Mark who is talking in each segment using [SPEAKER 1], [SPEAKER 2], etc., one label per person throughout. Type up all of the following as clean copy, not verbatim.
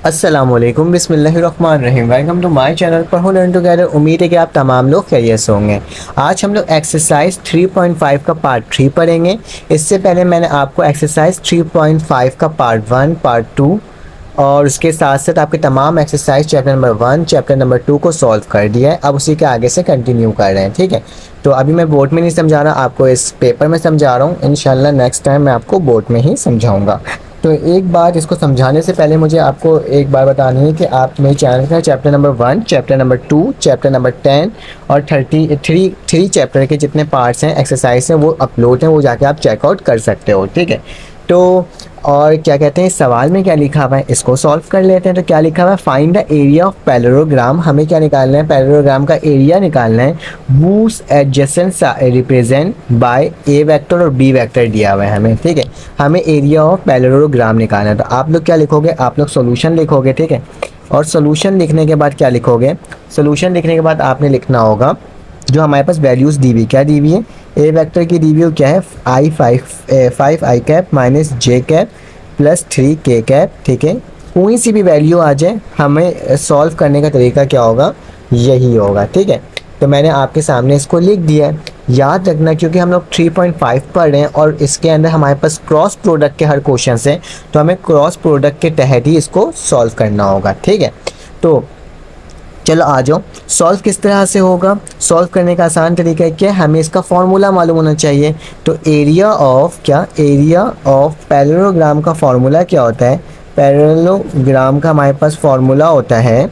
[SPEAKER 1] अस्सलामुअलैकुम बिस्मिल्लाहिर्रहमानिर्रहीम। Welcome to my channel पर हो लर्न टुगेदर। उम्मीद है कि आप तमाम लोग खैरियत से होंगे। आज हम लोग एक्सरसाइज 3.5 का पार्ट 3 पढ़ेंगे। इससे पहले मैंने आपको एक्सरसाइज 3.5 का पार्ट 1, पार्ट 2 और उसके साथ साथ आपके तमाम exercise chapter number 1, chapter number 2 को सॉल्व कर दिया है। अब उसी के आगे से कंटिन्यू कर रहे हैं, ठीक है। तो अभी मैं बोर्ड में नहीं समझा रहा, आपको इस पेपर में समझा रहा हूँ। इंशाल्लाह नेक्स्ट टाइम मैं आपको बोर्ड में ही समझाऊँगा। तो एक बात इसको समझाने से पहले मुझे आपको एक बार बतानी है कि आप मेरे चैनल का chapter number 1, chapter number 2, chapter number 10 और 33 चैप्टर के जितने पार्ट्स हैं, एक्सरसाइज हैं, वो अपलोड हैं, वो जाके आप चेकआउट कर सकते हो, ठीक है। तो और क्या कहते हैं, इस सवाल में क्या लिखा हुआ है इसको सॉल्व कर लेते हैं। तो क्या लिखा हुआ है, find the area of parallelogram. हमें क्या निकालना है, पैरेललोग्राम का एरिया निकालना है। Whose adjacent represent by A vector और बी वेक्टर दिया हुआ है हमें, ठीक है। हमें एरिया ऑफ पैरेललोग्राम निकालना है। तो आप लोग क्या लिखोगे, आप लोग सोल्यूशन लिखोगे, ठीक है। और सोल्यूशन लिखने के बाद क्या लिखोगे, सोल्यूशन लिखने के बाद आपने लिखना होगा जो हमारे पास वैल्यूज़ दी हुई, क्या दी हुई है, ए वेक्टर की दी हुई क्या है, फाइव आई कैप माइनस जे कैप प्लस 3 के कैप, ठीक है। कोई सी भी वैल्यू आ जाए, हमें सॉल्व करने का तरीका क्या होगा, यही होगा, ठीक है। तो मैंने आपके सामने इसको लिख दिया है। याद रखना, क्योंकि हम लोग 3.5 पढ़ रहे हैं और इसके अंदर हमारे पास क्रॉस प्रोडक्ट के हर क्वेश्चन हैं, तो हमें क्रॉस प्रोडक्ट के तहत ही इसको सॉल्व करना होगा, ठीक है। तो चलो आ जाओ, सॉल्व किस तरह से होगा। सॉल्व करने का आसान तरीका है क्या, हमें इसका फॉर्मूला मालूम होना चाहिए। तो एरिया ऑफ क्या, एरिया ऑफ पैरेललोग्राम का फॉर्मूला क्या होता है, पैरेललोग्राम का हमारे पास फॉर्मूला होता है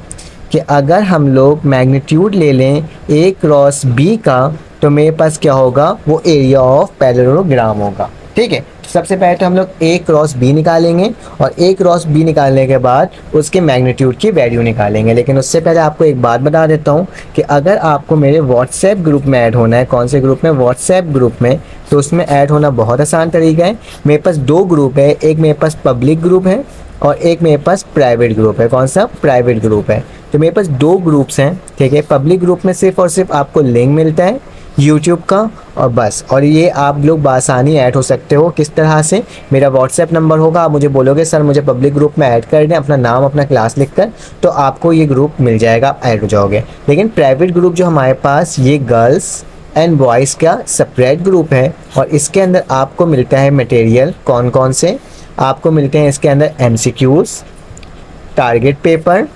[SPEAKER 1] कि अगर हम लोग मैग्नीट्यूड ले लें ए क्रॉस बी का, तो मेरे पास क्या होगा, वो एरिया ऑफ पैरेललोग्राम होगा, ठीक है। सबसे पहले तो हम लोग ए क्रॉस बी निकालेंगे और ए क्रॉस बी निकालने के बाद उसके मैग्नीट्यूड की वैल्यू निकालेंगे। लेकिन उससे पहले आपको एक बात बता देता हूँ कि अगर आपको मेरे व्हाट्सएप ग्रुप में ऐड होना है, कौन से ग्रुप में, व्हाट्सएप ग्रुप में, तो उसमें ऐड होना बहुत आसान तरीका है। मेरे पास 2 ग्रुप है, एक मेरे पास पब्लिक ग्रुप है और एक मेरे पास प्राइवेट ग्रुप है। कौन सा, प्राइवेट ग्रुप है। तो मेरे पास 2 ग्रुप्स हैं, ठीक है। पब्लिक ग्रुप में सिर्फ और सिर्फ आपको लिंक मिलता है यूट्यूब का और बस, और ये आप लोग बासानी ऐड हो सकते हो। किस तरह से, मेरा व्हाट्सएप नंबर होगा, आप मुझे बोलोगे सर मुझे पब्लिक ग्रुप में ऐड कर दें, अपना नाम अपना क्लास लिखकर, तो आपको ये ग्रुप मिल जाएगा, आप ऐड हो जाओगे। लेकिन प्राइवेट ग्रुप जो हमारे पास, ये गर्ल्स एंड बॉयज़ का सेपरेट ग्रुप है और इसके अंदर आपको मिलता है मटेरियल। कौन कौन से आपको मिलते हैं इसके अंदर, एमसीक्यूज़, टारगेट पेपर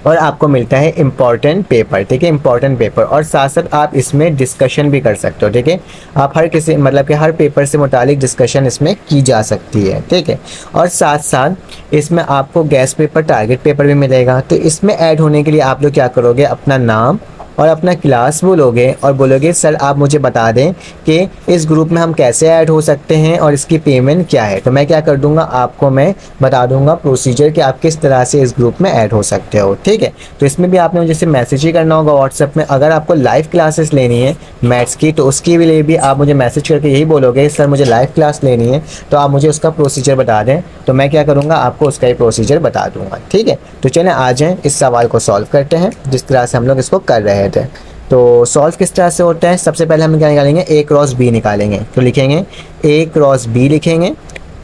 [SPEAKER 1] और आपको मिलता है इम्पॉर्टेंट पेपर, ठीक है, इम्पॉर्टेंट पेपर। और साथ साथ आप इसमें डिस्कशन भी कर सकते हो, ठीक है। आप हर किसी मतलब कि हर पेपर से मुतालिक डिस्कशन इसमें की जा सकती है, ठीक है। और साथ साथ इसमें आपको गेस्ट पेपर, टारगेट पेपर भी मिलेगा। तो इसमें ऐड होने के लिए आप लोग क्या करोगे, अपना नाम और अपना क्लास बोलोगे और बोलोगे सर आप मुझे बता दें कि इस ग्रुप में हम कैसे ऐड हो सकते हैं और इसकी पेमेंट क्या है। तो मैं क्या कर दूंगा, आपको मैं बता दूंगा प्रोसीजर कि आप किस तरह से इस ग्रुप में ऐड हो सकते हो, ठीक है। तो इसमें भी आपने मुझे मैसेज ही करना होगा व्हाट्सएप में। अगर आपको लाइव क्लासेस लेनी है मैथ्स की, तो उसके लिए भी आप मुझे मैसेज करके यही बोलोगे सर मुझे लाइव क्लास लेनी है, तो आप मुझे उसका प्रोसीजर बता दें, तो मैं क्या करूँगा, आपको उसका ही प्रोसीजर बता दूँगा, ठीक है। तो चलें आ जाएँ, इस सवाल को सॉल्व करते हैं जिस तरह से हम लोग इसको कर रहे थे। तो सॉल्व किस तरह से होता है, सबसे पहले हम क्या निकालेंगे, ए क्रॉस बी निकालेंगे। तो लिखेंगे ए क्रॉस बी लिखेंगे।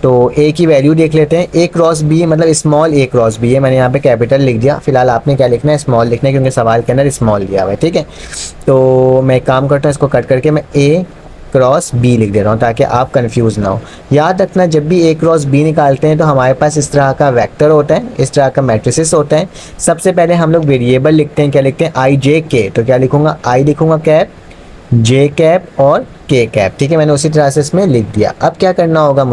[SPEAKER 1] तो ए की वैल्यू देख लेते हैं, ए क्रॉस बी मतलब स्मॉल ए क्रॉस बी है, मैंने यहाँ पे कैपिटल लिख दिया। फिलहाल आपने क्या लिखना है, स्मॉल लिखना है, क्योंकि सवाल के अंदर स्मॉल दिया हुआ है, ठीक है। तो मैं एक काम करता हूँ, इसको कट करके मैं ए क्रॉस बी लिख दे रहा हूँ ताकि आप कंफ्यूज ना हो। याद रखना, जब भी ए क्रॉस बी निकालते हैं तो हमारे पास इस तरह का वेक्टर होता है, इस तरह का मैट्रिसेस होता है। सबसे पहले हम लोग वेरिएबल लिखते हैं, क्या लिखते हैं, आई जे के। तो क्या लिखूंगा, आई लिखूंगा कैप, जे कैप और के कैप, ठीक है। मैंने उसी तरह से इसमें लिख दिया। अब क्या करना होगा,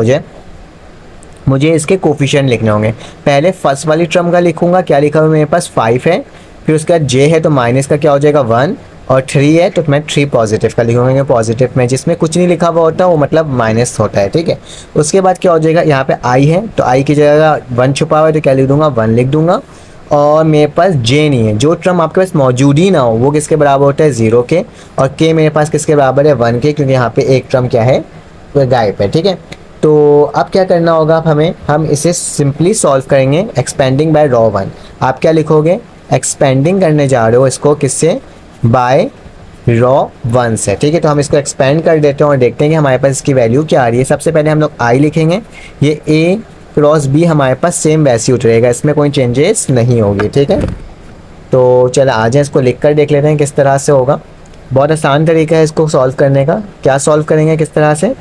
[SPEAKER 1] मुझे इसके कोफिशिएंट लिखने होंगे। पहले फर्स्ट वाली टर्म का लिखूंगा, क्या लिखा हुआ मेरे पास 5 है, फिर उसके बाद जे है तो माइनस का क्या हो जाएगा 1 और 3 है तो मैं 3 पॉजिटिव का लिखूंगा। पॉजिटिव में जिसमें कुछ नहीं लिखा हुआ होता वो मतलब माइनस होता है, ठीक है। उसके बाद क्या हो जाएगा, यहाँ पे आई है तो आई की जगह 1 छुपा हुआ है तो क्या लिख दूंगा, 1 लिख दूंगा। और मेरे पास जे नहीं है, जो टर्म आपके पास मौजूद ही ना हो वो किसके बराबर होता है, 0 के। और के मेरे पास किसके बराबर है, 1 के, क्योंकि यहाँ पे एक टर्म क्या है, वो गायब है, ठीक है। तो अब क्या करना होगा हम इसे सिंपली सॉल्व करेंगे एक्सपेंडिंग बाय रॉ 1। आप क्या लिखोगे, एक्सपेंडिंग करने जा रहे हो इसको किससे, बाय रॉ 1 से, ठीक है। तो हम इसको एक्सपेंड कर देते हैं और देखते हैं कि हमारे पास इसकी वैल्यू क्या आ रही है। सबसे पहले हम लोग आई लिखेंगे, ये ए क्रॉस बी हमारे पास सेम वैसे ही उतरेगा, इसमें कोई चेंजेस नहीं होगी, ठीक है। तो चलो आ जाए, इसको लिख कर देख लेते हैं किस तरह से होगा। बहुत आसान तरीका है इसको सॉल्व करने का। क्या सॉल्व करेंगे किस तरह से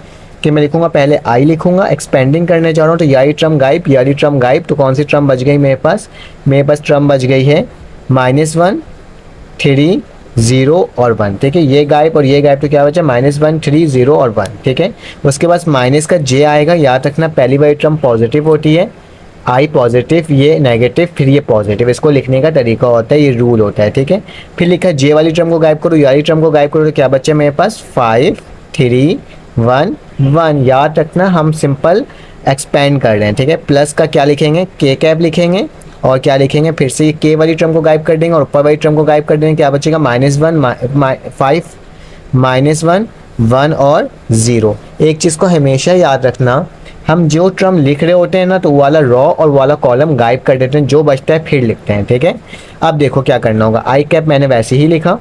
[SPEAKER 1] कि मैं लिखूंगा, पहले आई लिखूंगा, एक्सपेंडिंग करने जा रहा हूँ तो यारी टर्म गायब, यारी टर्म गायब, तो कौन सी टर्म बच गई मेरे पास टर्म बच गई है -1 3 0 और 1, ठीक है। ये गायब और ये गायब, तो क्या बचा -1 3 0 और 1, ठीक है। उसके बाद माइनस का जे आएगा, याद रखना पहली वाली टर्म पॉजिटिव होती है, आई पॉजिटिव, ये नेगेटिव, फिर ये पॉजिटिव, इसको लिखने का तरीका होता है, ये रूल होता है, ठीक है। फिर लिखा जे वाली टर्म को गायब करो, यारी टर्म को गायब करो, तो क्या बच्चे मेरे पास 5 3 1 1। याद रखना हम सिंपल एक्सपेंड कर रहे हैं, ठीक है। प्लस का क्या लिखेंगे, के कैप लिखेंगे, और क्या लिखेंगे, फिर से के वाली टर्म को गायब कर देंगे और ऊपर वाली टर्म को गायब कर देंगे, क्या बचेगा -1 5 -1 1 और 0। एक चीज़ को हमेशा याद रखना, हम जो टर्म लिख रहे होते हैं ना तो वो वाला रॉ और वाला कॉलम गायब कर देते हैं, जो बचता है फिर लिखते हैं, ठीक है। अब देखो क्या करना होगा, आई कैप मैंने वैसे ही लिखा,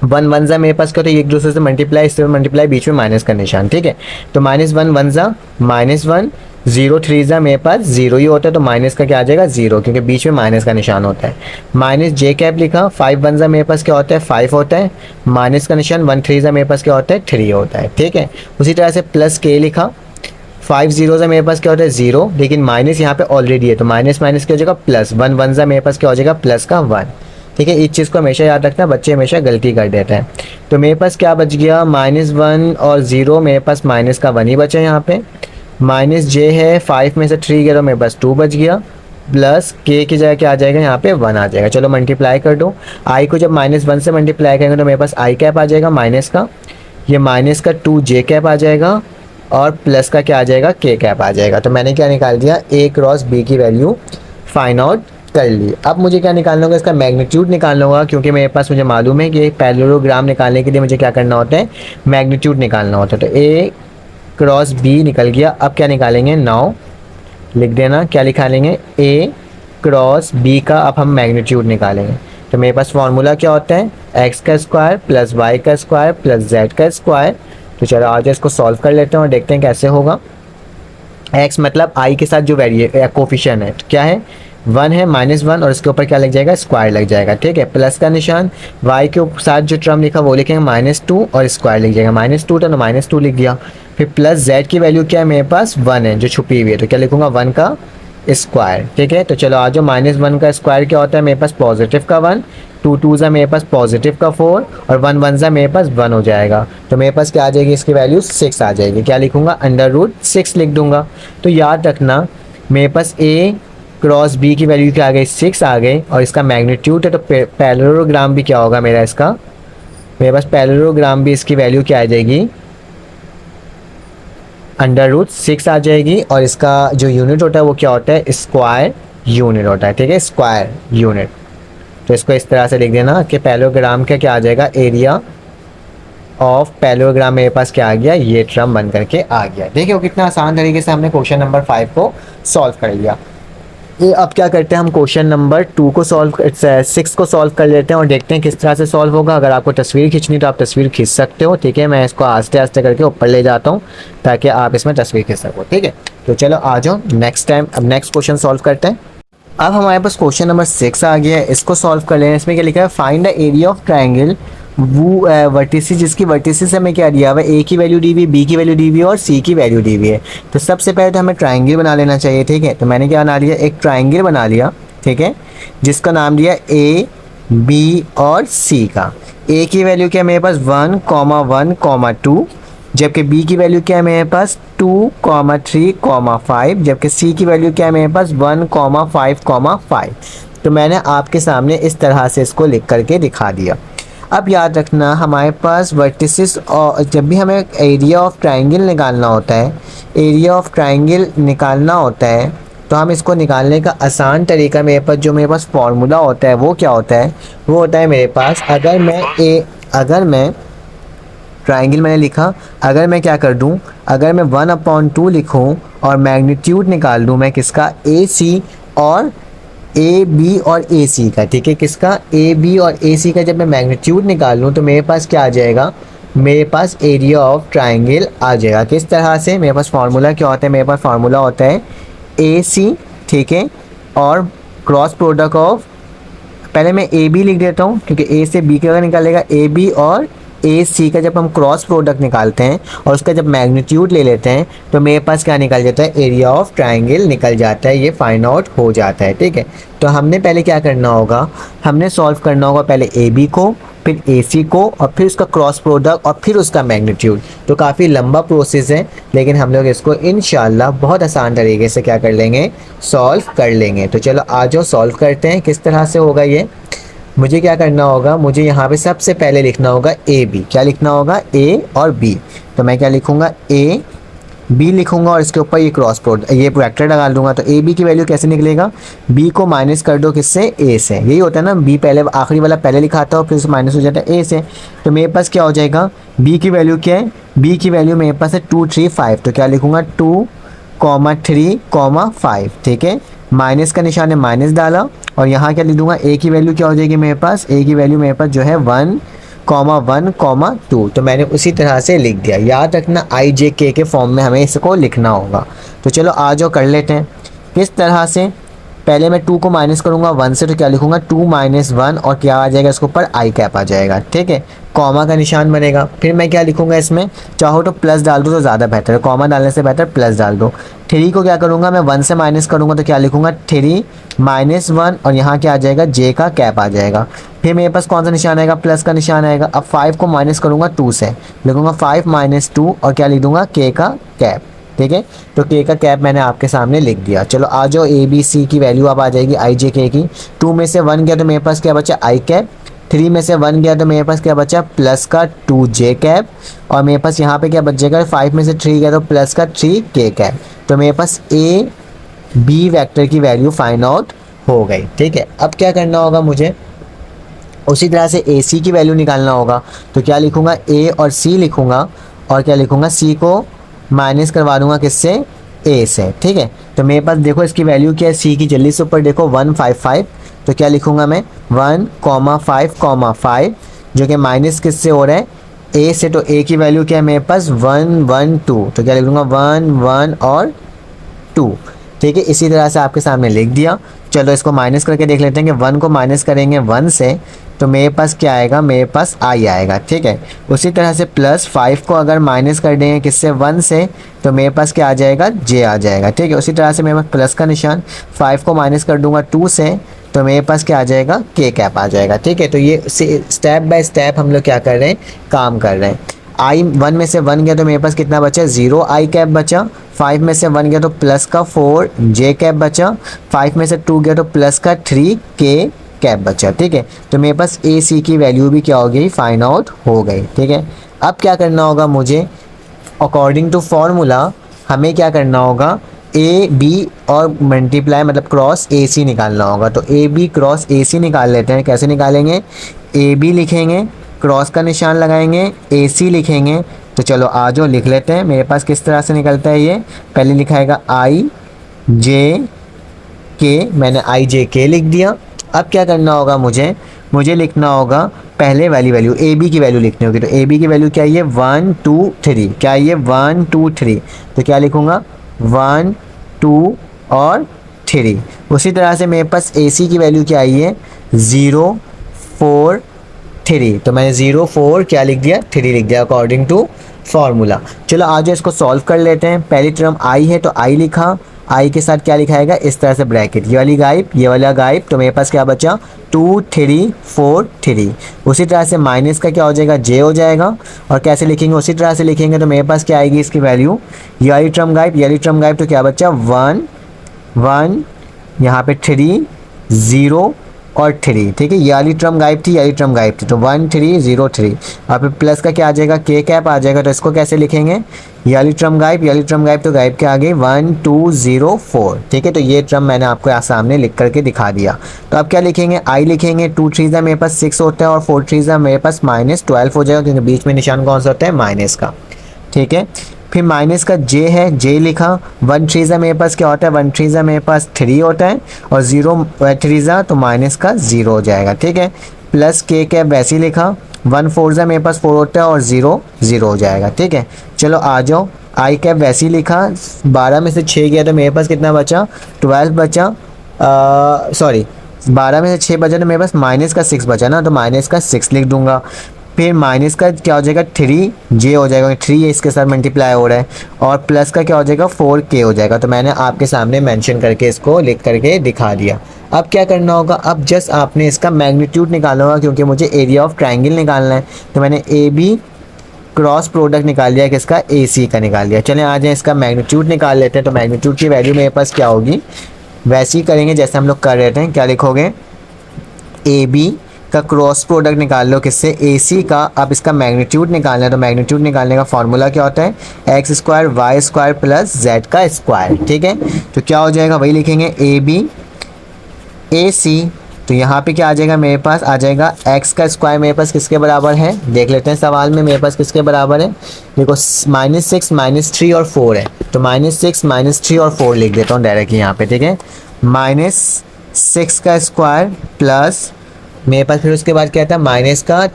[SPEAKER 1] 1 1 जा मेरे पास क्या होता है, एक दूसरे से मल्टीप्लाई, इससे मल्टीप्लाई, बीच में माइनस का निशान, ठीक है। तो -1 1 जा -1, 0 3 जा मेरे पास 0 ही होता है, तो माइनस का क्या आ जाएगा 0, क्योंकि बीच में माइनस का निशान होता है। माइनस जे कैप लिखा, 5 1 जा मेरे पास क्या होता है 5 होता है, माइनस का निशान 1 3 जा मेरे पास क्या होता है 3 होता है, ठीक है। उसी तरह से प्लस के लिखा, 5 0 मेरे पास क्या होता है 0, लेकिन माइनस यहाँ पे ऑलरेडी है, तो माइनस माइनस क्या हो जाएगा प्लस, 1 1 जा मेरे पास क्या हो जाएगा प्लस का 1, ठीक है। इस चीज़ को हमेशा याद रखना, बच्चे हमेशा गलती कर देते हैं। तो मेरे पास क्या बच गया, -1 और 0, मेरे पास माइनस का 1 ही बचा यहाँ पे। माइनस जे है, 5 में से 3 गया तो मेरे पास 2 बच गया, प्लस के की जगह क्या आ जाएगा यहाँ पे 1 आ जाएगा। चलो मल्टीप्लाई कर दो, आई को जब -1 से मल्टीप्लाई करेंगे तो मेरे पास आई कैप आ जाएगा माइनस का, ये माइनस का 2 जे कैप आ जाएगा, और प्लस का क्या आ जाएगा के कैप आ जाएगा। तो मैंने क्या निकाल दिया, ए क्रॉस बी की वैल्यू फाइंड आउट कर ली। अब मुझे क्या निकालना होगा, इसका मैग्नीट्यूड निकालना होगा, क्योंकि मेरे पास मुझे मालूम है कि पैरेललोग्राम निकालने के लिए मुझे क्या करना होता है, मैग्नीट्यूड निकालना होता है। तो ए क्रॉस बी निकल गया। अब क्या निकालेंगे, नाउ लिख देना, क्या निकालेंगे, ए क्रॉस बी का अब हम मैग्नीट्यूड निकालेंगे। तो मेरे पास फॉर्मूला क्या होता है, एक्स का स्क्वायर प्लस वाई का स्क्वायर प्लस जेड का स्क्वायर। तो चलो आज इसको सॉल्व कर लेते हैं और देखते हैं कैसे होगा। एक्स मतलब आई के साथ जो कोफिशिएंट है क्या है 1 है, -1, और इसके ऊपर क्या लग जाएगा स्क्वायर लग जाएगा, ठीक है। प्लस का निशान, y के साथ जो टर्म लिखा वो लिखेंगे -2 और स्क्वायर लिख जाएगा, -2 था तो -2 लिख दिया। फिर प्लस z की वैल्यू क्या है मेरे पास 1 है जो छुपी हुई है, तो क्या लिखूंगा 1 का स्क्वायर, ठीक है। तो चलो आज जो -1 का स्क्वायर क्या होता है मेरे पास पॉजिटिव का 1, 2 2 जा मेरे पास पॉजिटिव का 4, और 1 1 जा मेरे पास 1 हो जाएगा। तो मेरे पास क्या आ जाएगी, इसकी वैल्यू 6 आ जाएगी। क्या लिखूंगा, √6 लिख दूंगा। तो याद रखना मेरे पास ए क्रॉस बी की वैल्यू क्या आ गई 6 आ गई, और इसका मैग्नीट्यूड है, तो पैरेललोग्राम भी क्या होगा मेरा, इसका मेरे पास पैरेललोग्राम भी इसकी वैल्यू क्या आ जाएगी √6 आ जाएगी, और इसका जो यूनिट होता है वो क्या होता है स्क्वायर यूनिट होता है, ठीक है, स्क्वायर यूनिट। तो इसको इस तरह से लिख देना कि पैरेललोग्राम का क्या आ जाएगा, एरिया ऑफ पैरेललोग्राम मेरे पास क्या आ गया, ये टर्म बन करके आ गया। देखिए कितना आसान तरीके से हमने क्वेश्चन नंबर 5 को सॉल्व कर लिया। ये अब क्या करते हैं, हम क्वेश्चन नंबर 2 को 6 को सॉल्व कर लेते हैं और देखते हैं किस तरह से सॉल्व होगा। अगर आपको तस्वीर खींचनी तो आप तस्वीर खींच सकते हो, ठीक है। मैं इसको आस्ते आस्ते करके ऊपर ले जाता हूँ ताकि आप इसमें तस्वीर खींच सको, ठीक है। तो चलो आ जाओ अब नेक्स्ट क्वेश्चन सॉल्व करते हैं। अब हमारे पास क्वेश्चन नंबर 6 आ गया है, इसको सॉल्व कर लेना। इसमें क्या लिखा है, find the area of triangle वो वर्टिसेस, जिसकी वर्टिसेस हमें क्या दिया हुआ है, ए की वैल्यू दी हुई, बी की वैल्यू दी हुई है और सी की वैल्यू दी हुई है। तो सबसे पहले तो हमें ट्राइंगल बना लेना चाहिए, ठीक है। तो मैंने क्या बना लिया, एक ट्राइंगल बना लिया, ठीक है, जिसका नाम दिया ए बी और सी का। ए की वैल्यू क्या है मेरे पास 1, 1, 2, जबकि बी की वैल्यू क्या है मेरे पास 2, 3, 5, जबकि सी की वैल्यू क्या है मेरे पास 1, 5, 5। तो मैंने आपके सामने इस तरह से इसको लिख करके दिखा दिया। अब याद रखना हमारे पास वर्टिसेस, और जब भी हमें एरिया ऑफ ट्राइंगल निकालना होता है, एरिया ऑफ ट्राइंगल निकालना होता है, तो हम इसको निकालने का आसान तरीका मेरे पास फॉर्मूला होता है, वो क्या होता है, वो होता है मेरे पास, अगर मैं ट्राइंगल मैंने लिखा, अगर मैं क्या कर दूं, अगर मैं 1/2 लिखूं और मैग्नीट्यूड निकाल दूं मैं किसका, ए सी और ए बी और ए सी का, ठीक है, किसका ए बी और ए सी का, जब मैं मैग्नीट्यूड निकाल लूँ तो मेरे पास क्या आ जाएगा, मेरे पास एरिया ऑफ ट्राइंगल आ जाएगा। किस तरह से, मेरे पास फार्मूला क्या होता है, मेरे पास फार्मूला होता है ए सी, ठीक है, और क्रॉस प्रोडक्ट ऑफ, पहले मैं ए बी लिख देता हूँ क्योंकि ए से बी का अगर निकालेगा ए बी और ए सी का जब हम क्रॉस प्रोडक्ट निकालते हैं और उसका जब मैग्नीट्यूड ले लेते हैं तो मेरे पास क्या निकल जाता है, एरिया ऑफ ट्राइंगल निकल जाता है, ये फाइंड आउट हो जाता है। ठीक है, तो हमने पहले क्या करना होगा, हमने सॉल्व करना होगा पहले ए बी को, फिर ए सी को, और फिर उसका क्रॉस प्रोडक्ट और फिर उसका मैग्नीट्यूड। तो काफ़ी लंबा प्रोसेस है, लेकिन हम लोग इसको इंशाल्लाह बहुत आसान तरीके से क्या कर लेंगे, सॉल्व कर लेंगे। तो चलो आ जाओ सॉल्व करते हैं। किस तरह से होगा ये, मुझे क्या करना होगा, मुझे यहाँ पे सबसे पहले लिखना होगा ए बी। क्या लिखना होगा, ए और बी। तो मैं क्या लिखूँगा, ए बी लिखूंगा और इसके ऊपर ये क्रॉस प्रोडक्ट, ये वेक्टर लगा दूंगा। तो ए बी की वैल्यू कैसे निकलेगा, बी को माइनस कर दो किससे, ए से। यही होता है ना, बी पहले आखिरी वाला पहले लिखाता हो फिर माइनस हो जाता है ए से। तो मेरे पास क्या हो जाएगा, बी की वैल्यू क्या है, बी की वैल्यू मेरे पास है 2 3 5। तो क्या लिखूंगा 2, 3, 5। ठीक है, माइनस का निशान है, माइनस डाला, और यहाँ क्या लिख दूंगा, ए की वैल्यू क्या हो जाएगी मेरे पास, ए की वैल्यू मेरे पास जो है 1, 1, 2। तो मैंने उसी तरह से लिख दिया। याद रखना आई जे के फॉर्म में हमें इसको लिखना होगा। तो चलो आ जाओ कर लेते हैं। किस तरह से, पहले मैं 2 को माइनस करूंगा 1 से, तो क्या लिखूंगा 2 - 1, और क्या आ जाएगा इसके ऊपर आई कैप आ जाएगा। ठीक है, कॉमा का निशान बनेगा। फिर मैं क्या लिखूंगा इसमें, चाहो तो प्लस डाल दो तो ज़्यादा बेहतर है, कॉमा डालने से बेहतर प्लस डाल दो। 3 को क्या करूँगा मैं 1 से माइनस करूँगा, तो क्या लिखूँगा 3 - 1, और यहाँ क्या आ जाएगा, जे का कैप आ जाएगा। फिर मेरे पास कौन सा निशान आएगा, प्लस का निशान आएगा। अब 5 को माइनस करूँगा 2 से, लिखूँगा 5 - 2, और क्या लिख दूँगा, के का कैप। ठीक है, तो के का कैप मैंने आपके सामने लिख दिया। चलो आ जाओ, ए बी सी की वैल्यू अब आ जाएगी आई जे के की। 2 में से 1 गया तो मेरे पास क्या बचा, आई कैप। 3 में से 1 गया तो मेरे पास क्या बचा, प्लस का 2 जे कैप, और मेरे पास यहाँ पे क्या बचेगा, 5 में से 3 गया तो प्लस का 3 के कैप। तो मेरे पास ए बी वेक्टर की वैल्यू फाइंड आउट हो गई। ठीक है, अब क्या करना होगा मुझे, उसी तरह से ए सी की वैल्यू निकालना होगा। तो क्या लिखूँगा, ए और सी लिखूँगा, और क्या लिखूँगा, सी को माइनस करवा दूंगा किससे, ए से। ठीक है, तो मेरे पास देखो इसकी वैल्यू क्या है, सी की जल्दी से ऊपर देखो 155। तो क्या लिखूंगा मैं 1, 5, 5, जो कि माइनस किससे हो रहा है, ए से। तो ए की वैल्यू क्या है मेरे पास 1, 1, 2। तो क्या लिख दूंगा 1, 1 और 2। ठीक है, इसी तरह से आपके सामने लिख दिया। चलो इसको माइनस करके देख लेते हैं कि 1 को माइनस करेंगे 1 से तो मेरे पास क्या आएगा, मेरे पास आई आएगा। ठीक है, उसी तरह से प्लस 5 को अगर माइनस कर देंगे किससे, 1 से, तो मेरे पास क्या आ जाएगा, जे आ जाएगा। ठीक है, उसी तरह से मेरे पास प्लस का निशान, 5 को माइनस कर दूंगा 2 से, तो मेरे पास क्या आ जाएगा, के कैप आ जाएगा। ठीक है, तो ये स्टेप बाय स्टेप हम लोग क्या कर रहे हैं, काम कर रहे हैं। आई 1 में से 1 गया तो मेरे पास कितना बचा, 0 आई कैप बचा। 5 में से 1 गया तो प्लस का 4 जे कैप बचा। 5 में से 2 गया तो प्लस का 3 के कैप बचा। ठीक है, तो मेरे पास ए सी की वैल्यू भी क्या हो गई, फाइंड आउट हो गई। ठीक है, अब क्या करना होगा मुझे, अकॉर्डिंग टू फॉर्मूला हमें क्या करना होगा, ए बी और मल्टीप्लाई मतलब क्रॉस ए सी निकालना होगा। तो ए बी क्रॉस ए सी निकाल लेते हैं। कैसे निकालेंगे, ए बी लिखेंगे, क्रॉस का निशान लगाएंगे, ए सी लिखेंगे। तो चलो आ जाओ लिख लेते हैं। मेरे पास किस तरह से निकलता है ये, पहले लिखाएगा आई जे के, मैंने आई जे के लिख दिया। अब क्या करना होगा मुझे लिखना होगा पहले वाली वैल्यू, ए बी की वैल्यू लिखनी होगी। तो ए बी की वैल्यू क्या है, ये 1 2 3, क्या है ये 1 2 3। तो क्या लिखूँगा 1 2 और 3। उसी तरह से मेरे पास ए सी की वैल्यू क्या आई है, 0 4 3। तो मैंने 0 4 क्या लिख दिया, 3 लिख दिया अकॉर्डिंग टू फॉर्मूला। चलो आज इसको सॉल्व कर लेते हैं। पहली टर्म आई है तो आई लिखा, आई के साथ क्या लिखाएगा, इस तरह से ब्रैकेट, ये वाली गायब, ये वाला गायब। तो मेरे पास क्या बचा 2 3 4 3। उसी तरह से माइनस का क्या हो जाएगा, जे हो जाएगा। और कैसे लिखेंगे, उसी तरह से लिखेंगे। तो मेरे पास क्या आएगी इसकी वैल्यू, ये वाली टर्म गायब, ये वाली टर्म गायब। तो क्या बचा 1 1, यहाँ पे 3 0 और 3। ठीक है, ये वाली टर्म गायब थी, ये वाली टर्म गायब थी। तो 1 3 0 3। और फिर प्लस का क्या आ जाएगा, के कैप आ जाएगा। तो इसको कैसे लिखेंगे, ये वाली टर्म गायब, ये वाली टर्म गायब। तो गायब के आगे 1 2 0 4। ठीक है, तो ये टर्म मैंने आपको यहाँ सामने लिख करके दिखा दिया। तो अब क्या लिखेंगे, आई लिखेंगे। 2 3 मेरे पास 6 होता है और 4 3 मेरे पास -12 हो जाएगा, क्योंकि बीच में निशान कौन सा होता है, माइनस का। ठीक है, फिर माइनस का जे है, जे लिखा। 1 3 मेरे पास क्या होता है, 1 3 मेरे पास 3 होता है, और 0 3 तो माइनस का 0 हो जाएगा। ठीक है, प्लस के कैप वैसे ही लिखा। 1 4 मेरे पास 4 होता है और 0 0 हो जाएगा। ठीक है, चलो आ जाओ आई कैप वैसे ही लिखा, 12 में से 6 गया तो मेरे पास कितना बचा, 12 बचा, सॉरी 12 में से 6 बचा तो मेरे पास माइनस का 6 बचा ना, तो माइनस का 6 लिख दूंगा। फिर माइनस का क्या हो जाएगा 3 जे हो जाएगा, 3 इसके साथ मल्टीप्लाई हो रहा है, और प्लस का क्या हो जाएगा 4 के हो जाएगा। तो मैंने आपके सामने मेंशन करके इसको लिख करके दिखा दिया। अब क्या करना होगा, अब जस्ट आपने इसका मैग्नीट्यूड निकालना होगा, क्योंकि मुझे एरिया ऑफ ट्रायंगल निकालना है। तो मैंने ए बी क्रॉस प्रोडक्ट निकाल लिया, किसका, ए सी का निकाल लिया। चलें आ जाए इसका मैग्नीट्यूड निकाल लेते हैं। तो मैग्नीट्यूड की वैल्यू मेरे पास क्या होगी, वैसे ही करेंगे जैसे हम लोग कर रहे थे। क्या लिखोगे, ए बी का क्रॉस प्रोडक्ट निकाल लो, किससे, ए सी का। अब इसका मैग्नीट्यूड निकालना है, तो मैग्नीट्यूड निकालने का फॉर्मूला क्या होता है, X square Y square plus Z का स्क्वायर। ठीक है, तो क्या हो जाएगा, वही लिखेंगे ए बी ए सी। तो यहाँ पे क्या आ जाएगा, मेरे पास आ जाएगा एक्स का स्क्वायर मेरे पास किसके बराबर है, देख लेते हैं सवाल में मेरे पास किसके बराबर है। देखो -6 -3 और 4 है, तो -6 -3 और 4 लिख देता हूँ डायरेक्टली यहाँ पे। ठीक है, -6 का स्क्वायर प्लस मेरे पास फिर उसके बाद क्या था, माइनस का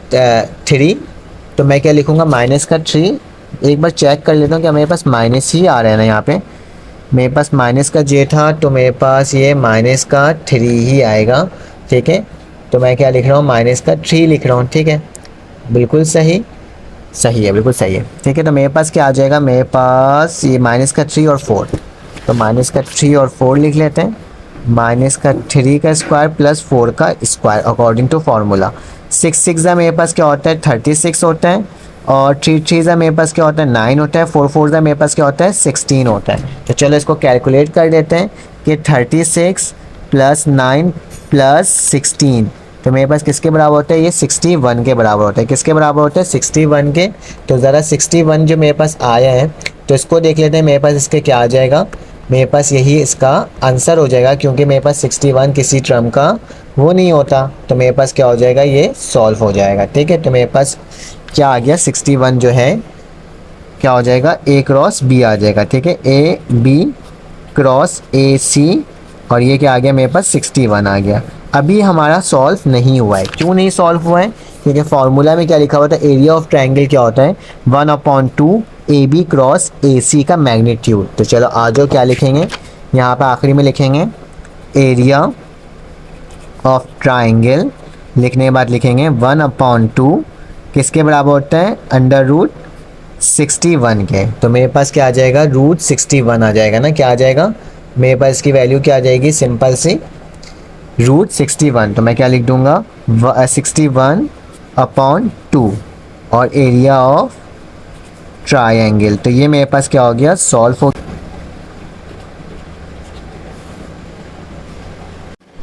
[SPEAKER 1] 3। तो मैं क्या लिखूँगा, माइनस का 3। एक बार चेक कर लेता हूँ क्या मेरे पास माइनस ही आ रहा है ना, यहाँ पे मेरे पास माइनस का जे था, तो मेरे पास ये माइनस का 3 ही आएगा। ठीक है, तो मैं क्या लिख रहा हूँ, माइनस का 3 लिख रहा हूँ। ठीक है, बिल्कुल सही है, बिल्कुल सही है। ठीक है, तो मेरे पास क्या आ जाएगा, मेरे पास ये माइनस का 3 और 4, तो माइनस का 3 और 4 लिख लेते हैं। माइनस का 3 का स्क्वायर प्लस 4 का स्क्वायर अकॉर्डिंग टू फार्मूला। 6 6 मेरे पास क्या होता है, 36 होता है, और 3 3 मेरे पास क्या होता है, 9 होता है, 4 4 मेरे पास क्या होता है, 16 होता है। तो चलो इसको कैलकुलेट कर देते हैं कि 36 प्लस 9 प्लस 16, तो मेरे पास किसके बराबर होता है, ये 61 के बराबर होता है। किसके बराबर होता है, 61 के। तो ज़रा 61 जो मेरे पास आया है, तो इसको देख लेते हैं मेरे पास इसके क्या आ जाएगा। मेरे पास यही इसका आंसर हो जाएगा, क्योंकि मेरे पास 61 किसी टर्म का वो नहीं होता, तो मेरे पास क्या हो जाएगा, ये सॉल्व हो जाएगा। ठीक है, तो मेरे पास क्या आ गया, 61 जो है क्या हो जाएगा, ए क्रॉस बी आ जाएगा। ठीक है, ए बी क्रॉस ए सी, और ये क्या आ गया, मेरे पास 61 आ गया। अभी हमारा सॉल्व नहीं हुआ है, क्यों नहीं सॉल्व हुआ है, क्योंकि फॉर्मूला में क्या लिखा हुआ था, एरिया ऑफ ट्रायंगल क्या होता है, 1/2 ए बी क्रॉस ए सी का मैग्नीट्यूड। तो चलो आ जाओ, क्या लिखेंगे यहाँ पर आखिरी में, लिखेंगे एरिया ऑफ ट्रायंगल। लिखने के बाद लिखेंगे 1/2 किसके बराबर होता है, √61 के। तो मेरे पास क्या आ जाएगा, √61 आ जाएगा ना, क्या आ जाएगा मेरे पास, इसकी वैल्यू क्या आ जाएगी, सिंपल सी √61। तो मैं क्या लिख दूंगा, 61/2 और एरिया ऑफ ट्रायंगल। तो ये मेरे पास क्या हो गया, सॉल्व हो।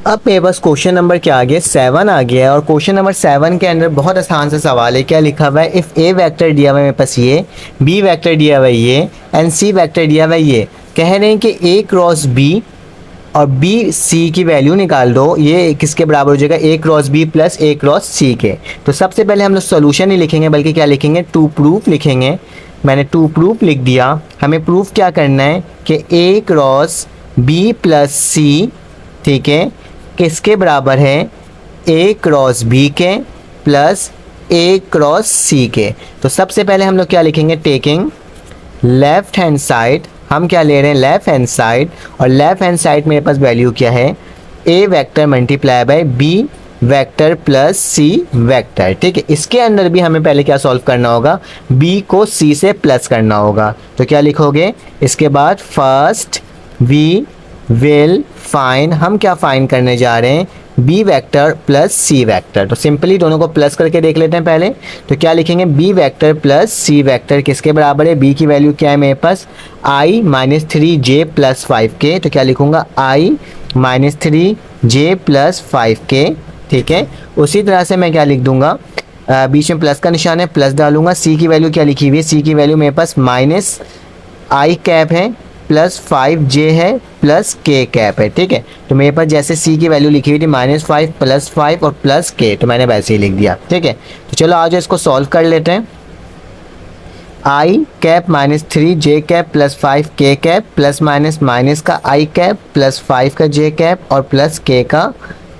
[SPEAKER 1] अब मेरे पास क्वेश्चन नंबर क्या आ गया, 7 आ गया है। और क्वेश्चन नंबर 7 के अंदर बहुत आसान सा सवाल है। क्या लिखा हुआ है, इफ़ ए वेक्टर दिया हुआ है मेरे पास ये, बी वेक्टर दिया हुआ है ये, एंड सी वेक्टर दिया हुआ है ये। कह रहे हैं कि ए क्रॉस बी और बी सी की वैल्यू निकाल दो, ये किसके बराबर हो जाएगा, ए क्रॉस बी प्लस ए क्रॉस सी के। तो सबसे पहले हम लोग सोल्यूशन नहीं लिखेंगे, बल्कि क्या लिखेंगे, टू प्रूफ लिखेंगे। मैंने टू प्रूफ लिख दिया। हमें प्रूफ क्या करना है कि ए क्रॉस बी प्लस सी, ठीक है, किसके बराबर है, ए क्रॉस बी के प्लस ए क्रॉस सी के। तो सबसे पहले हम लोग क्या लिखेंगे, टेकिंग लेफ्ट हैंड साइड, हम क्या ले रहे हैं, लेफ्ट हैंड साइड, और लेफ्ट हैंड साइड मेरे पास वैल्यू क्या है, A vector multiply by B vector plus C vector. ठीक है, इसके अंदर भी हमें पहले क्या सॉल्व करना होगा, बी को सी से प्लस करना होगा। तो क्या लिखोगे, इसके बाद फर्स्ट वी विल फाइंड, हम क्या फाइंड करने जा रहे हैं, B vector plus C vector. तो सिंपली दोनों को प्लस करके देख लेते हैं पहले। तो क्या लिखेंगे, B vector plus C vector किसके बराबर है, बी की वैल्यू क्या है मेरे पास, i -3j + 5k। तो क्या लिखूंगा, i -3j + 5k। ठीक है, उसी तरह से मैं क्या लिख दूंगा, बीच में प्लस का निशान है, प्लस डालूंगा। सी की वैल्यू क्या लिखी हुई है, सी की वैल्यू मेरे पास -i कैप है प्लस 5j है प्लस k कैप है। ठीक है, तो मेरे पास जैसे c की वैल्यू लिखी हुई थी -5 + 5 और प्लस k, तो मैंने वैसे ही लिख दिया। ठीक है, तो चलो आज इसको सॉल्व कर लेते हैं। i cap -3j cap plus 5k cap plus minus का i कैप प्लस 5 का j कैप और प्लस k का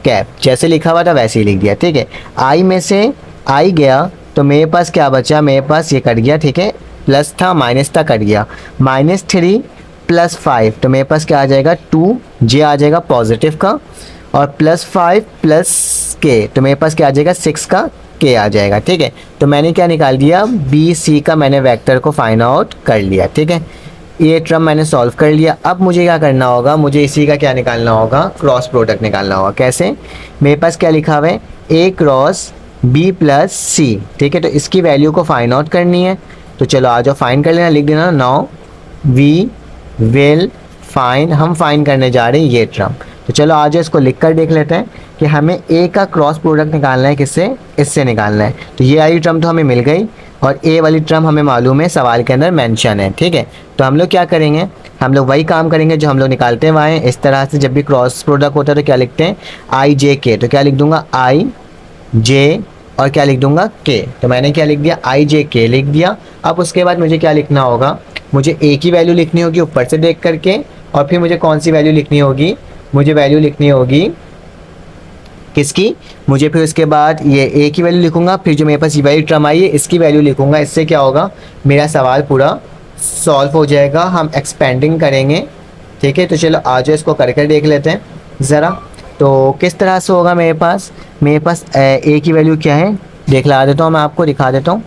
[SPEAKER 1] कैप, जैसे लिखा हुआ था वैसे ही लिख दिया। ठीक है, i में से i गया तो मेरे पास क्या बचा, मेरे पास ये कट गया। ठीक है, प्लस था माइनस था कट गया, -3 + 5 तो मेरे पास क्या आ जाएगा 2, जे आ जाएगा पॉजिटिव का, और +5 + k तो मेरे पास क्या आ जाएगा 6 का k आ जाएगा। ठीक है, तो मैंने क्या निकाल दिया, बी सी का मैंने वेक्टर को फाइंड आउट कर लिया। ठीक है, ये टर्म मैंने सॉल्व कर लिया। अब मुझे क्या करना होगा, मुझे इसी का क्या निकालना होगा, क्रॉस प्रोडक्ट निकालना होगा। कैसे, मेरे पास क्या लिखा हुआ है a क्रॉस b + c। ठीक है, तो इसकी वैल्यू को फाइंड आउट करनी है, तो चलो आ जाओ फाइंड कर लेना, लिख देना। नाउ वी विल फाइंड, हम फाइंड करने जा रहे हैं ये टर्म। तो चलो आज इसको लिख कर देख लेते हैं कि हमें a का क्रॉस प्रोडक्ट निकालना है, किससे, इससे निकालना है। तो ये वाली टर्म तो हमें मिल गई, और a वाली टर्म हमें मालूम है, सवाल के अंदर मेंशन है। ठीक है, तो हम लोग क्या करेंगे, हम लोग वही काम करेंगे जो हम लोग निकालते हैं वहाँ। इस तरह से जब भी क्रॉस प्रोडक्ट होता है तो क्या लिखते हैं, आई जे के, तो क्या लिख दूंगा आई जे, और क्या लिख दूंगा के। तो मैंने क्या लिख दिया, आई जे के लिख दिया। अब उसके बाद मुझे क्या लिखना होगा, मुझे ए की वैल्यू लिखनी होगी ऊपर से देख करके, और फिर मुझे कौन सी वैल्यू लिखनी होगी, मुझे वैल्यू लिखनी होगी किसकी, मुझे फिर उसके बाद ये ए की वैल्यू लिखूंगा, फिर जो मेरे पास ये वैल्यू टर्म आई है इसकी वैल्यू लिखूंगा। इससे क्या होगा, मेरा सवाल पूरा सॉल्व हो जाएगा, हम एक्सपेंडिंग करेंगे। ठीक है, तो चलो आज इसको करके देख लेते हैं ज़रा। तो किस तरह से होगा, मेरे पास ए की वैल्यू क्या है देख ला देता हूँ, मैं आपको दिखा देता हूँ।